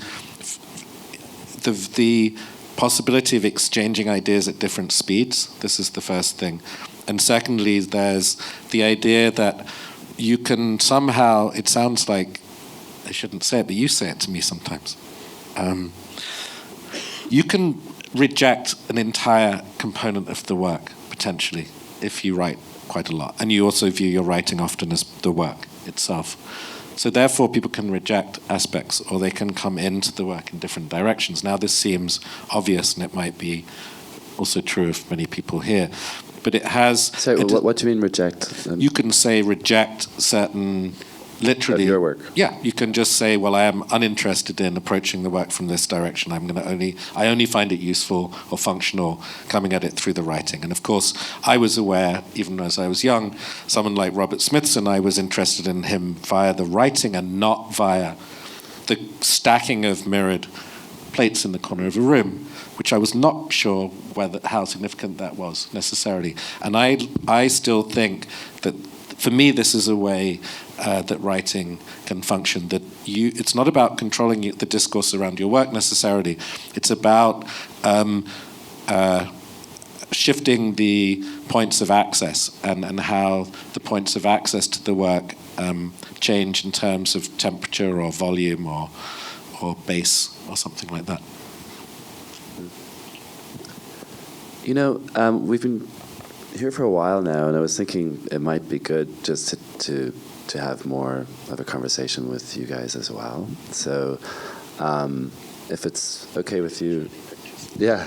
possibility of exchanging ideas at different speeds. This is the first thing. And secondly, there's the idea that you can somehow, it sounds like, I shouldn't say it, but you say it to me sometimes. You can reject an entire component of the work, potentially, if you write quite a lot. And you also view your writing often as the work itself. So therefore, people can reject aspects, or they can come into the work in different directions. Now, this seems obvious, and it might be also true of many people here, but it has... So what do you mean reject? You can say reject certain... Literally, of your work. Yeah, you can just say, well, I am uninterested in approaching the work from this direction. I only find it useful or functional coming at it through the writing. And of course, I was aware, even as I was young, someone like Robert Smithson, I was interested in him via the writing and not via the stacking of mirrored plates in the corner of a room, which I was not sure how significant that was necessarily. And I still think that, for me, this is a way that writing can function. That it's not about controlling the discourse around your work necessarily. It's about shifting the points of access and how the points of access to the work change in terms of temperature or volume or base or something like that. We've been here for a while now, and I was thinking it might be good just to have more of a conversation with you guys as well. So if it's okay with you, yeah.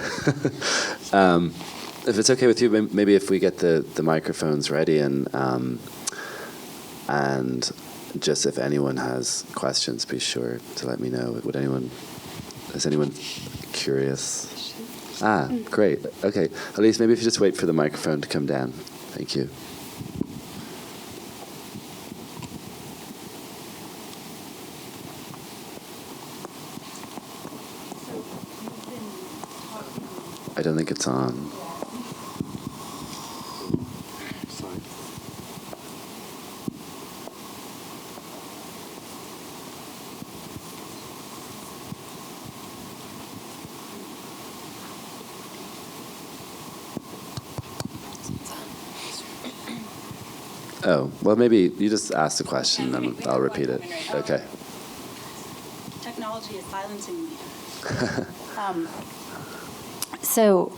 If it's okay with you, maybe if we get the microphones ready and just if anyone has questions, be sure to let me know. Is anyone curious? Great. Okay. Elise, maybe if you just wait for the microphone to come down. Thank you. I don't think it's on. Oh, well, maybe you just ask the question and I'll repeat it. Okay. Technology is silencing me. So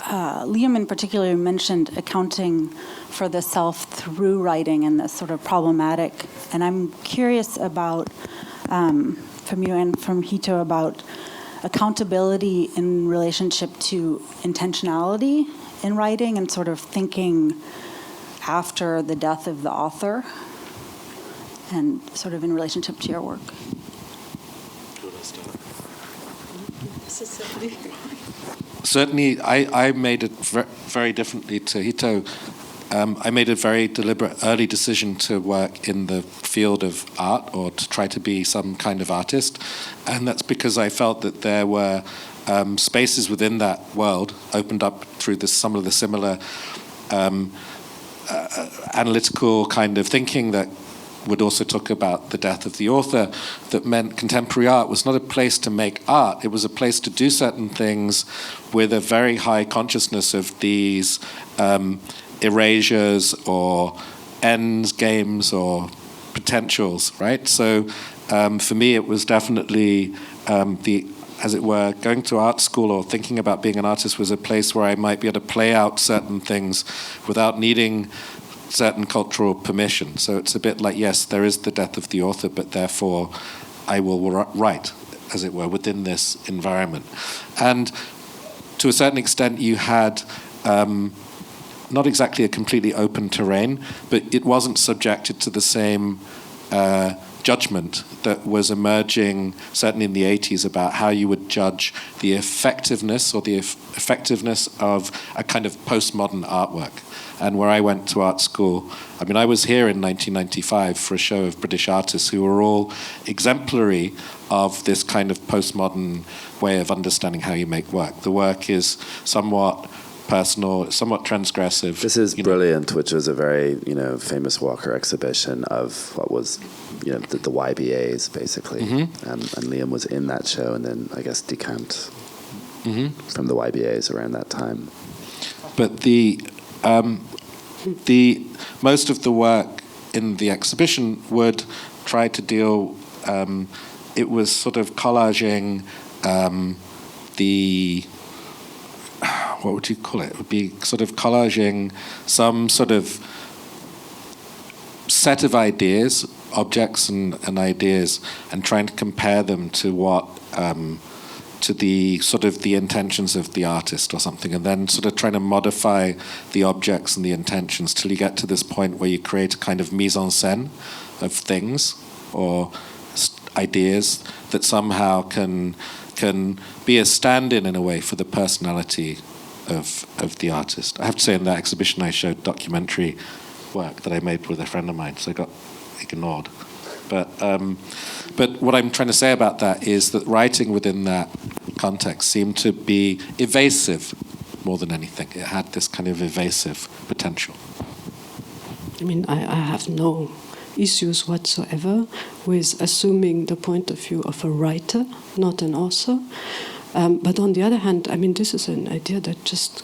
Liam in particular mentioned accounting for the self through writing and that's sort of problematic. And I'm curious about, from you and from Hito, about accountability in relationship to intentionality in writing and sort of thinking after the death of the author and sort of in relationship to your work. Certainly, I made it very differently to Hito. I made a very deliberate early decision to work in the field of art or to try to be some kind of artist. And that's because I felt that there were spaces within that world opened up through some of the similar analytical kind of thinking that would also talk about the death of the author, that meant contemporary art was not a place to make art, it was a place to do certain things with a very high consciousness of these erasures or ends games or potentials, right? So for me it was definitely as it were, going to art school or thinking about being an artist was a place where I might be able to play out certain things without needing certain cultural permission. So it's a bit like, yes, there is the death of the author, but therefore I will write, as it were, within this environment. And to a certain extent, you had not exactly a completely open terrain, but it wasn't subjected to the same judgment that was emerging, certainly in the 80s, about how you would judge the effectiveness or the effectiveness of a kind of postmodern artwork. And where I went to art school, I mean, I was here in 1995 for a show of British artists who were all exemplary of this kind of postmodern way of understanding how you make work. The work is somewhat personal, somewhat transgressive. This is Brilliant, which was a very, famous Walker exhibition of what was, the YBAs, basically. Mm-hmm. And Liam was in that show and then, I guess, decamped from the YBAs around that time. But the most of the work in the exhibition would try to deal, it was sort of collaging what would you call it? It would be sort of collaging some sort of set of ideas, objects and ideas, and trying to compare them to what, to the sort of the intentions of the artist or something, and then sort of trying to modify the objects and the intentions till you get to this point where you create a kind of mise en scène of things or ideas that somehow can be a stand-in in a way for the personality of the artist. I have to say, in that exhibition I showed documentary work that I made with a friend of mine, so I got ignored. But what I'm trying to say about that is that writing within that context seemed to be evasive more than anything. It had this kind of evasive potential. I mean, I have no issues whatsoever with assuming the point of view of a writer, not an author. But on the other hand, I mean, this is an idea that just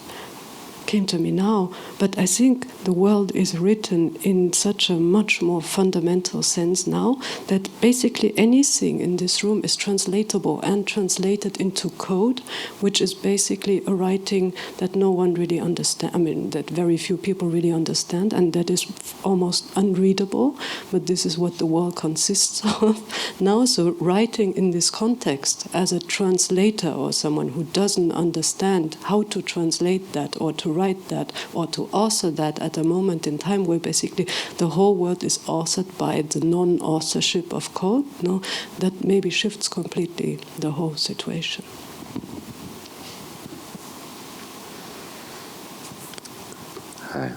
came to me now, but I think the world is written in such a much more fundamental sense now that basically anything in this room is translatable and translated into code, which is basically a writing that no one really understands, I mean, that very few people really understand, and that is almost unreadable, but this is what the world consists of now. So writing in this context as a translator or someone who doesn't understand how to translate that or to write that or to author that at a moment in time where basically the whole world is authored by the non-authorship of code, no, that maybe shifts completely the whole situation. Hi.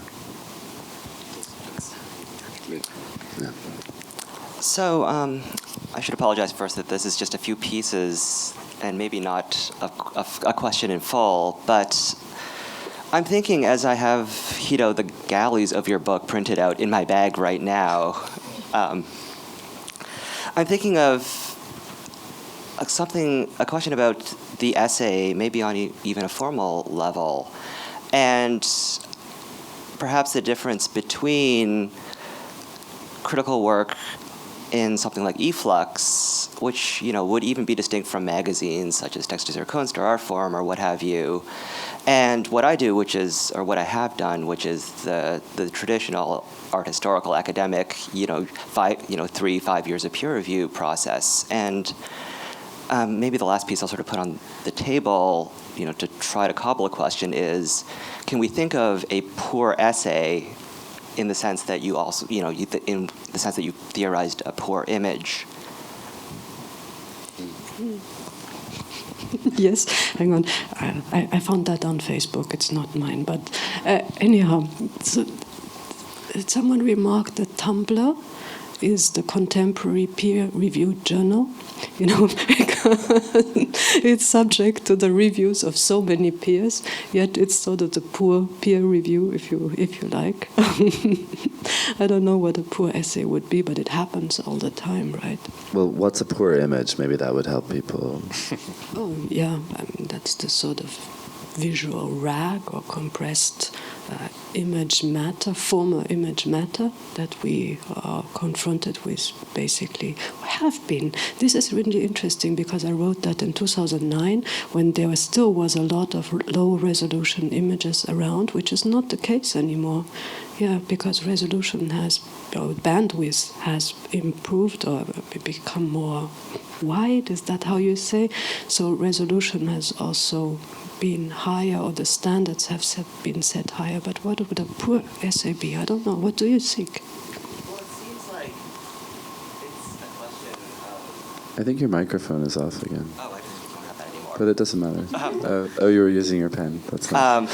Yeah. So I should apologize first that this is just a few pieces and maybe not a question in full, but I'm thinking, as I have, Hito, the galleys of your book printed out in my bag right now, I'm thinking of a question about the essay, maybe on even a formal level, and perhaps the difference between critical work in something like Efflux, which would even be distinct from magazines such as Texte zur Kunst or Artforum or what have you, and what I do, what I have done, which is the traditional art historical academic, 3-5 years of peer review process. And maybe the last piece I'll sort of put on the table, to try to cobble a question is, can we think of a poor essay in the sense that you also, in the sense that you theorized a poor image? Yes, hang on. I found that on Facebook. It's not mine, but anyhow, so someone remarked that Tumblr is the contemporary peer-reviewed journal, because it's subject to the reviews of so many peers, yet it's sort of the poor peer review, if you like. I don't know what a poor essay would be, but it happens all the time, right? Well, what's a poor image? Maybe that would help people. Oh, yeah, that's the sort of visual rag or compressed image matter, former image matter that we are confronted with, basically. We have been. This is really interesting because I wrote that in 2009 when there still was a lot of low-resolution images around, which is not the case anymore. Yeah, because resolution bandwidth has improved or become more wide. Is that how you say? So resolution has also been higher, or the standards have been set higher. But what would a poor essay be? I don't know. What do you think? Well, it seems like it's a question of... I think your microphone is off again. Oh, I don't have that anymore. But it doesn't matter. You were using your pen. That's fine.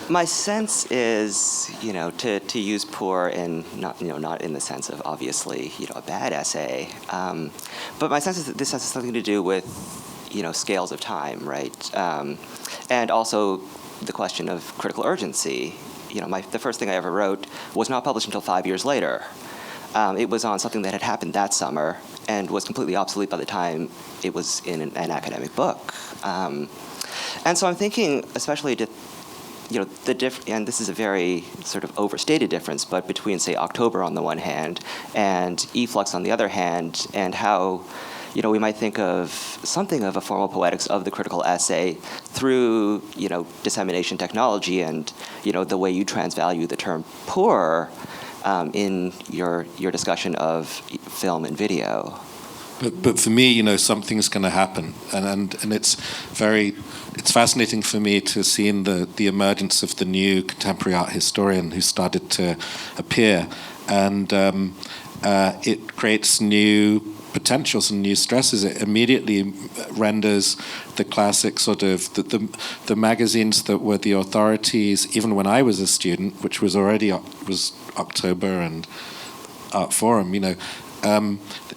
My sense is, to use poor in not in the sense of obviously, a bad essay, but my sense is that this has something to do with, scales of time, right? And also the question of critical urgency. The first thing I ever wrote was not published until 5 years later. It was on something that had happened that summer and was completely obsolete by the time it was in an academic book. And so I'm thinking, especially and this is a very sort of overstated difference, but between, say, October on the one hand and Efflux on the other hand, and how, we might think of something of a formal poetics of the critical essay through, dissemination technology and, the way you transvalue the term poor in your discussion of film and video. But for me, something's going to happen, and it's fascinating for me to see in the emergence of the new contemporary art historian who started to appear, and it creates new potentials and new stresses. It immediately renders the classic sort of the magazines that were the authorities, even when I was a student, which was already was October and Art Forum,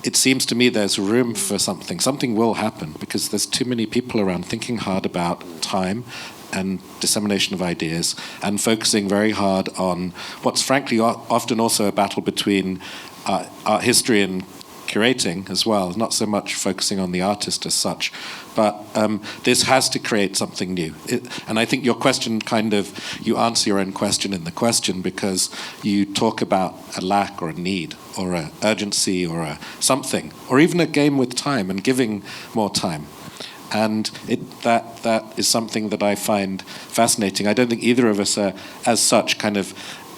it seems to me there's room for something. Something will happen because there's too many people around thinking hard about time and dissemination of ideas and focusing very hard on what's frankly often also a battle between art history and curating as well, not so much focusing on the artist as such. But this has to create something new. And I think your question you answer your own question in the question because you talk about a lack or a need or an urgency or a something, or even a game with time and giving more time. And that is something that I find fascinating. I don't think either of us are, as such, kind of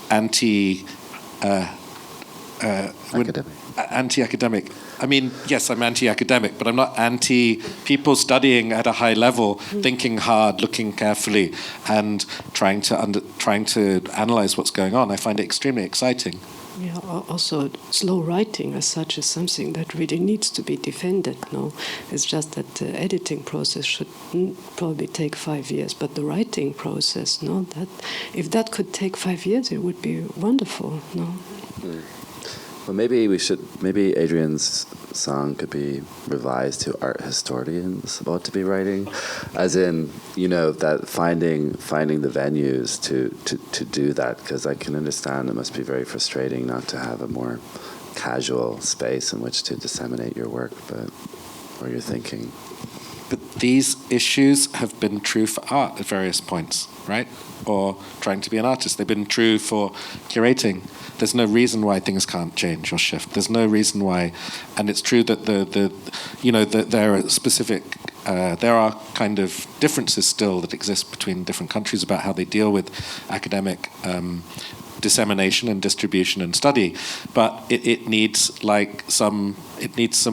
anti-academic. I mean, yes, I'm anti-academic, but I'm not anti-people studying at a high level, thinking hard, looking carefully, and trying to analyze what's going on. I find it extremely exciting. Yeah, also slow writing as such is something that really needs to be defended. No, it's just that the editing process should probably take 5 years, but the writing process, that if that could take 5 years, it would be wonderful. No. Well, maybe Adrian's song could be revised to art historians about to be writing, as in, that finding the venues to do that, because I can understand it must be very frustrating not to have a more casual space in which to disseminate your work, or your thinking. But these issues have been true for art at various points, right? Or trying to be an artist. They've been true for curating. There's no reason why things can't change or shift. There's no reason why, and it's true that there are specific, there are kind of differences still that exist between different countries about how they deal with academic dissemination and distribution and study, but it needs some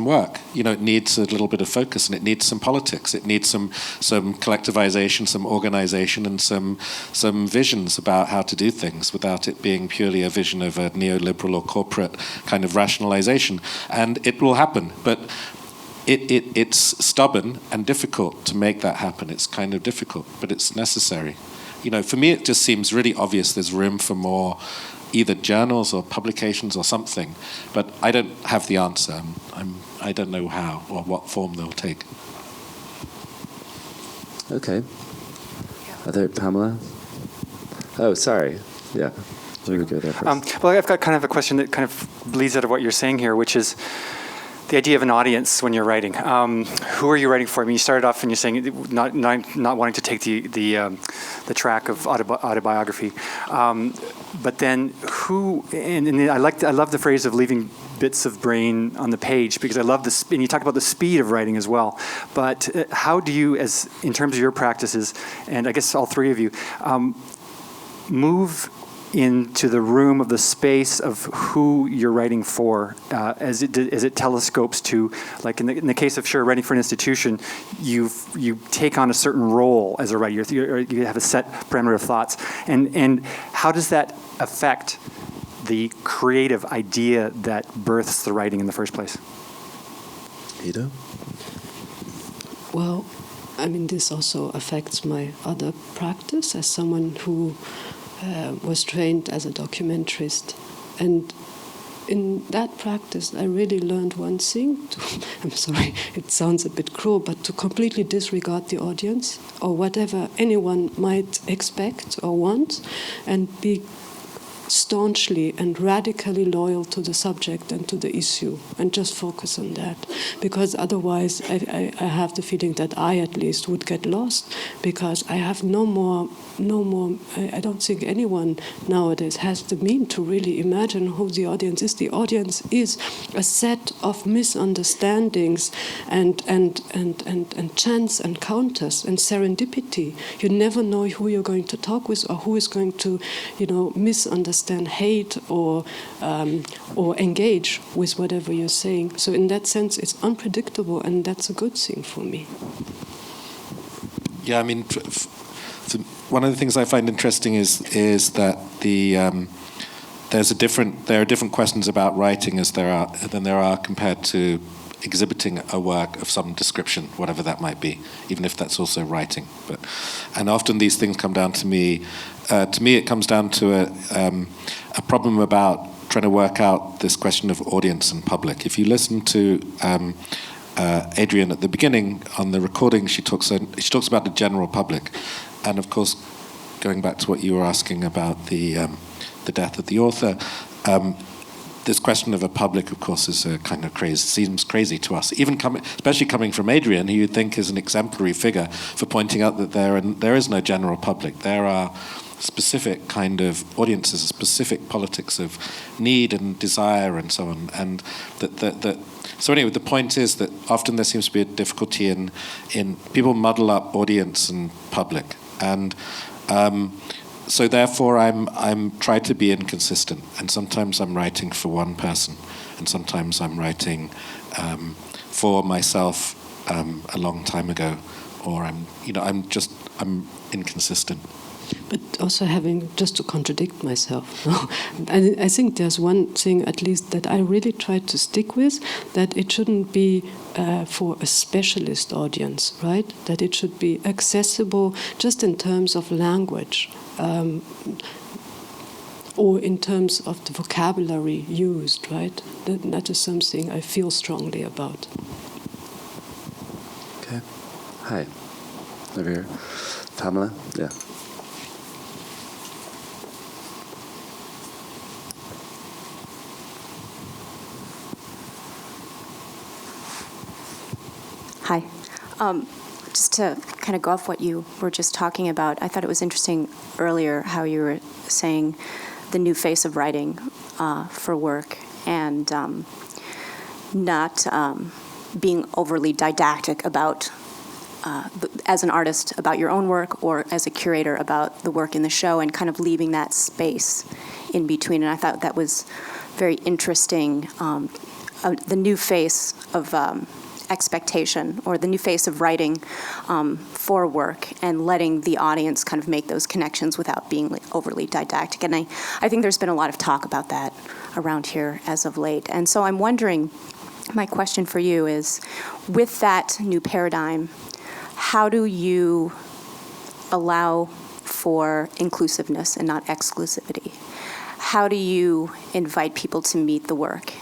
work. It needs a little bit of focus, and it needs some politics. It needs some collectivization, some organization, and some visions about how to do things without it being purely a vision of a neoliberal or corporate kind of rationalization. And it will happen, but it's stubborn and difficult to make that happen. It's kind of difficult, but it's necessary. for me, it just seems really obvious there's room for more either journals or publications or something, but I don't have the answer. I don't know how or what form they'll take. Okay. Other, Pamela? Oh, sorry. Yeah. We're going to go there first. Well, I've got kind of a question that kind of bleeds out of what you're saying here, which is the idea of an audience when you're writing. Who are you writing for? I mean, you started off and you're saying not wanting to take the track of autobiography, but then who? And I love the phrase of leaving bits of brain on the page, because I love this. And you talk about the speed of writing as well. But how do you, as in terms of your practices, and I guess all three of you, move into the room of the space of who you're writing for, as it telescopes to, like in the case of writing for an institution, you take on a certain role as a writer. You have a set parameter of thoughts, and how does that affect the creative idea that births the writing in the first place? Hito? Well, I mean, this also affects my other practice as someone who was trained as a documentarist. And in that practice, I really learned one thing. I'm sorry, it sounds a bit cruel, but to completely disregard the audience or whatever anyone might expect or want, and be staunchly and radically loyal to the subject and to the issue, and just focus on that. Because otherwise, I have the feeling that I, at least, would get lost, because I have no more. I don't think anyone nowadays has the means to really imagine who the audience is. The audience is a set of misunderstandings and chance encounters and serendipity. You never know who you're going to talk with or who is going to, misunderstand, hate, or engage with whatever you're saying. So in that sense, it's unpredictable, and that's a good thing for me. Yeah, I mean, one of the things I find interesting is that there are different questions about writing than there are compared to exhibiting a work of some description, whatever that might be, even if that's also writing. And often these things come down to me. To me, it comes down to a problem about trying to work out this question of audience and public. If you listen to Adrienne at the beginning on the recording, she talks about the general public, and of course, going back to what you were asking about the death of the author. This question of a public, of course, is a kind of seems crazy to us. Even especially coming from Adrienne, who you'd think is an exemplary figure for pointing out that there is no general public. There are specific kind of audiences, specific politics of need and desire and so on. And so anyway, the point is that often there seems to be a difficulty in people muddle up audience and public, and so therefore I'm trying to be inconsistent, and sometimes I'm writing for one person, and sometimes I'm writing for myself a long time ago, or I'm inconsistent. But also just to contradict myself. I think there's one thing, at least, that I really try to stick with, that it shouldn't be for a specialist audience, right? That it should be accessible just in terms of language, or in terms of the vocabulary used, right? That is something I feel strongly about. Okay. Hi. Over here. Pamela? Yeah. Hi. Just to kind of go off what you were just talking about, I thought it was interesting earlier how you were saying the new face of writing for work, and not being overly didactic about, as an artist, about your own work, or as a curator about the work in the show, and kind of leaving that space in between. And I thought that was very interesting, the new face of expectation, or the new face of writing for work, and letting the audience kind of make those connections without being overly didactic. And I think there's been a lot of talk about that around here as of late. And so I'm wondering, my question for you is, with that new paradigm, how do you allow for inclusiveness and not exclusivity? How do you invite people to meet the work?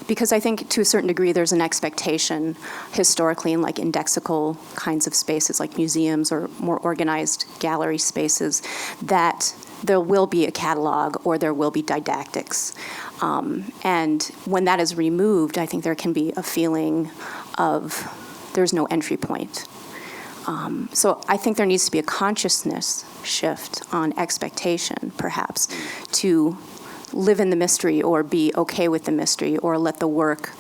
Because I think to a certain degree there's an expectation historically in like indexical kinds of spaces like museums or more organized gallery spaces that there will be a catalog or there will be didactics. And when that is removed, I think there can be a feeling of there's no entry point. So I think there needs to be a consciousness shift on expectation, perhaps, to live in the mystery or be okay with the mystery or let the work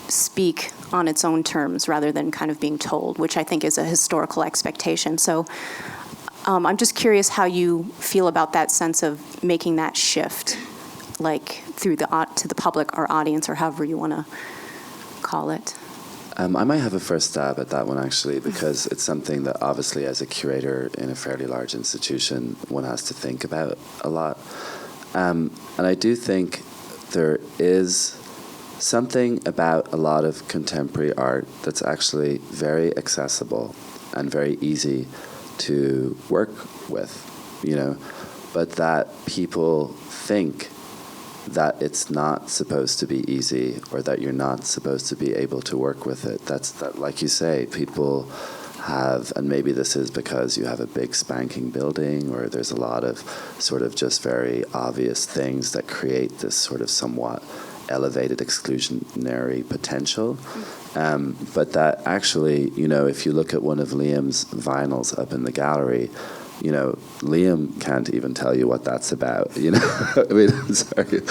speak on its own terms rather than kind of being told, which I think is a historical expectation. So I'm just curious how you feel about that sense of making that shift, like through to the public or audience or however you want to call it. I might have a first stab at that one, actually, because it's something that obviously as a curator in a fairly large institution, one has to think about a lot. And I do think there is something about a lot of contemporary art that's actually very accessible and very easy to work with, but that people think that it's not supposed to be easy or that you're not supposed to be able to work with it. That, like you say, people have, and maybe this is because you have a big spanking building or there's a lot of sort of just very obvious things that create this sort of somewhat elevated exclusionary potential. But that actually, if you look at one of Liam's vinyls up in the gallery, Liam can't even tell you what that's about. I mean, sorry.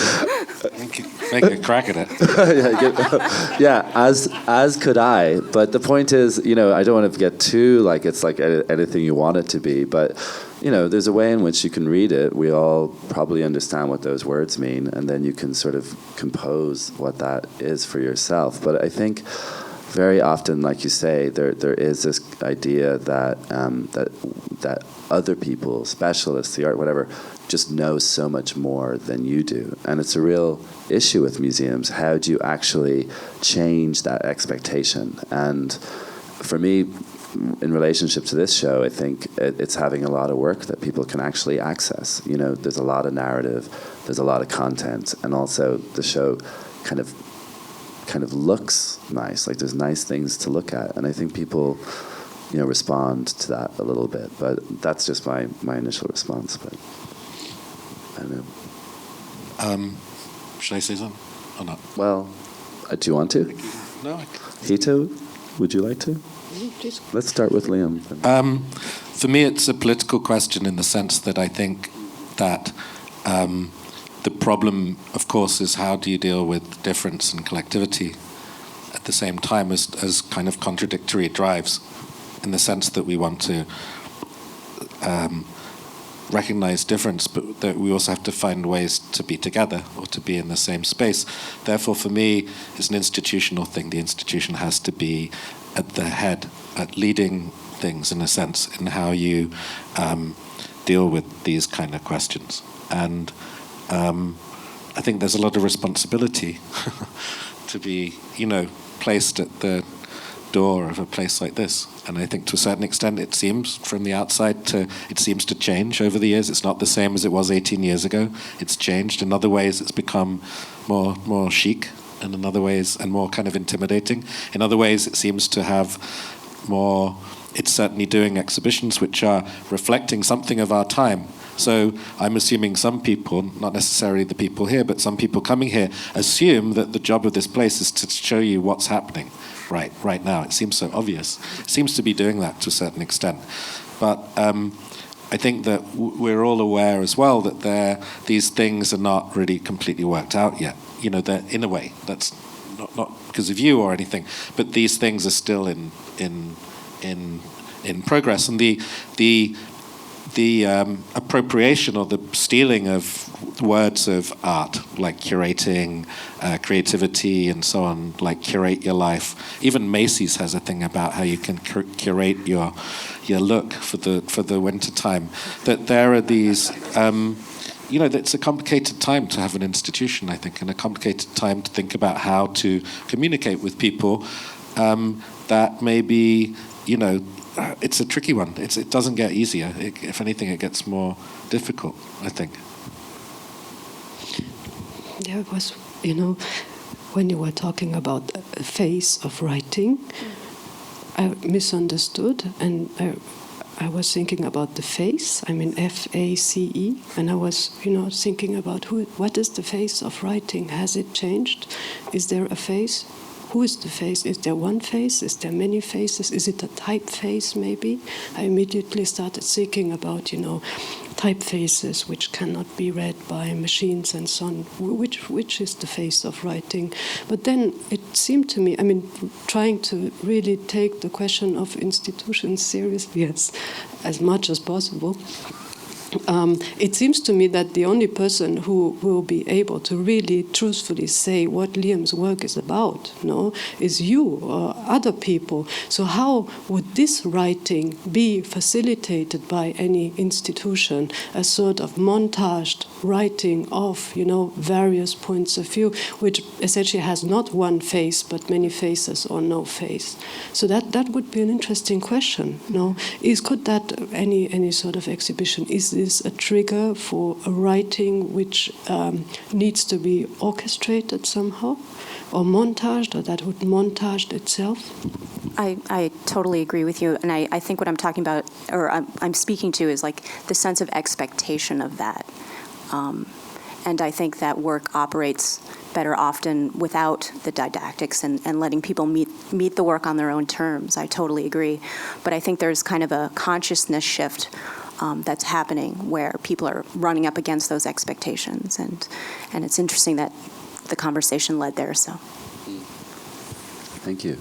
Make a crack at it. Yeah, as could I. But the point is, I don't want to get too like it's like anything you want it to be. But there's a way in which you can read it. We all probably understand what those words mean, and then you can sort of compose what that is for yourself. But I think very often, like you say, there is this idea that that other people, specialists, the art, whatever, just know so much more than you do. And it's a real issue with museums. How do you actually change that expectation? And for me, in relationship to this show, I think it's having a lot of work that people can actually access. There's a lot of narrative, there's a lot of content, and also the show kind of looks nice. Like there's nice things to look at, and I think people, respond to that a little bit. But that's just my initial response. But I don't know. Should I say something or not? Well, do you want to? No. Hito, would you like to? Let's start with Liam. For me, it's a political question in the sense that I think that the problem, of course, is how do you deal with difference and collectivity at the same time as kind of contradictory drives, in the sense that we want to recognize difference, but that we also have to find ways to be together or to be in the same space. Therefore, for me, it's an institutional thing. The institution has to be at the head, at leading things, in a sense, in how you deal with these kind of questions. And I think there's a lot of responsibility to be, placed at the door of a place like this. And I think to a certain extent it seems from the outside it seems to change over the years. It's not the same as it was 18 years ago. It's changed. In other ways it's become more chic, and in other ways, and more kind of intimidating. In other ways it seems to have more, it's certainly doing exhibitions which are reflecting something of our time. So I'm assuming some people, not necessarily the people here, but some people coming here assume that the job of this place is to show you what's happening right now. It seems so obvious. It seems to be doing that to a certain extent. But I think that we're all aware as well that these things are not really completely worked out yet. They're, in a way, that's not because of you or anything, but these things are still in progress. And the appropriation or the stealing of words of art, like curating, creativity, and so on, like curate your life. Even Macy's has a thing about how you can curate your look for the winter time. That there are these, it's a complicated time to have an institution, I think, and a complicated time to think about how to communicate with people that maybe, it's a tricky one. It doesn't get easier. If anything, it gets more difficult, I think. Yeah, it was, when you were talking about the phase of writing, I misunderstood, and I was thinking about the face. I mean, FACE, and I was, thinking about what is the face of writing? Has it changed? Is there a face? Who is the face? Is there one face? Is there many faces? Is it a typeface, maybe? I immediately started thinking about, typefaces which cannot be read by machines and so on. Which is the face of writing? But then it seemed to me, trying to really take the question of institutions seriously, as much as possible. It seems to me that the only person who will be able to really truthfully say what Liam's work is about, is you or other people. So how would this writing be facilitated by any institution, a sort of montaged writing of, various points of view, which essentially has not one face but many faces or no face? So that would be an interesting question. Could that any sort of exhibition, is this a trigger for a writing which needs to be orchestrated somehow, or montaged, or that would montage itself? I totally agree with you, and I think what I'm talking about, or I'm speaking to, is like the sense of expectation of that. And I think that work operates better often without the didactics and letting people meet the work on their own terms. I totally agree. But I think there's kind of a consciousness shift that's happening where people are running up against those expectations. And it's interesting that the conversation led there. So, thank you.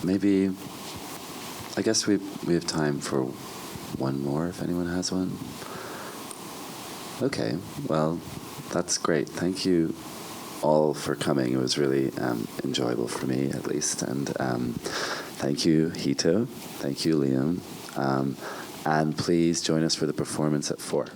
Maybe, I guess we have time for one more if anyone has one. Okay, well, that's great. Thank you all for coming. It was really enjoyable for me, at least. And thank you, Hito. Thank you, Liam. And please join us for the performance at 4.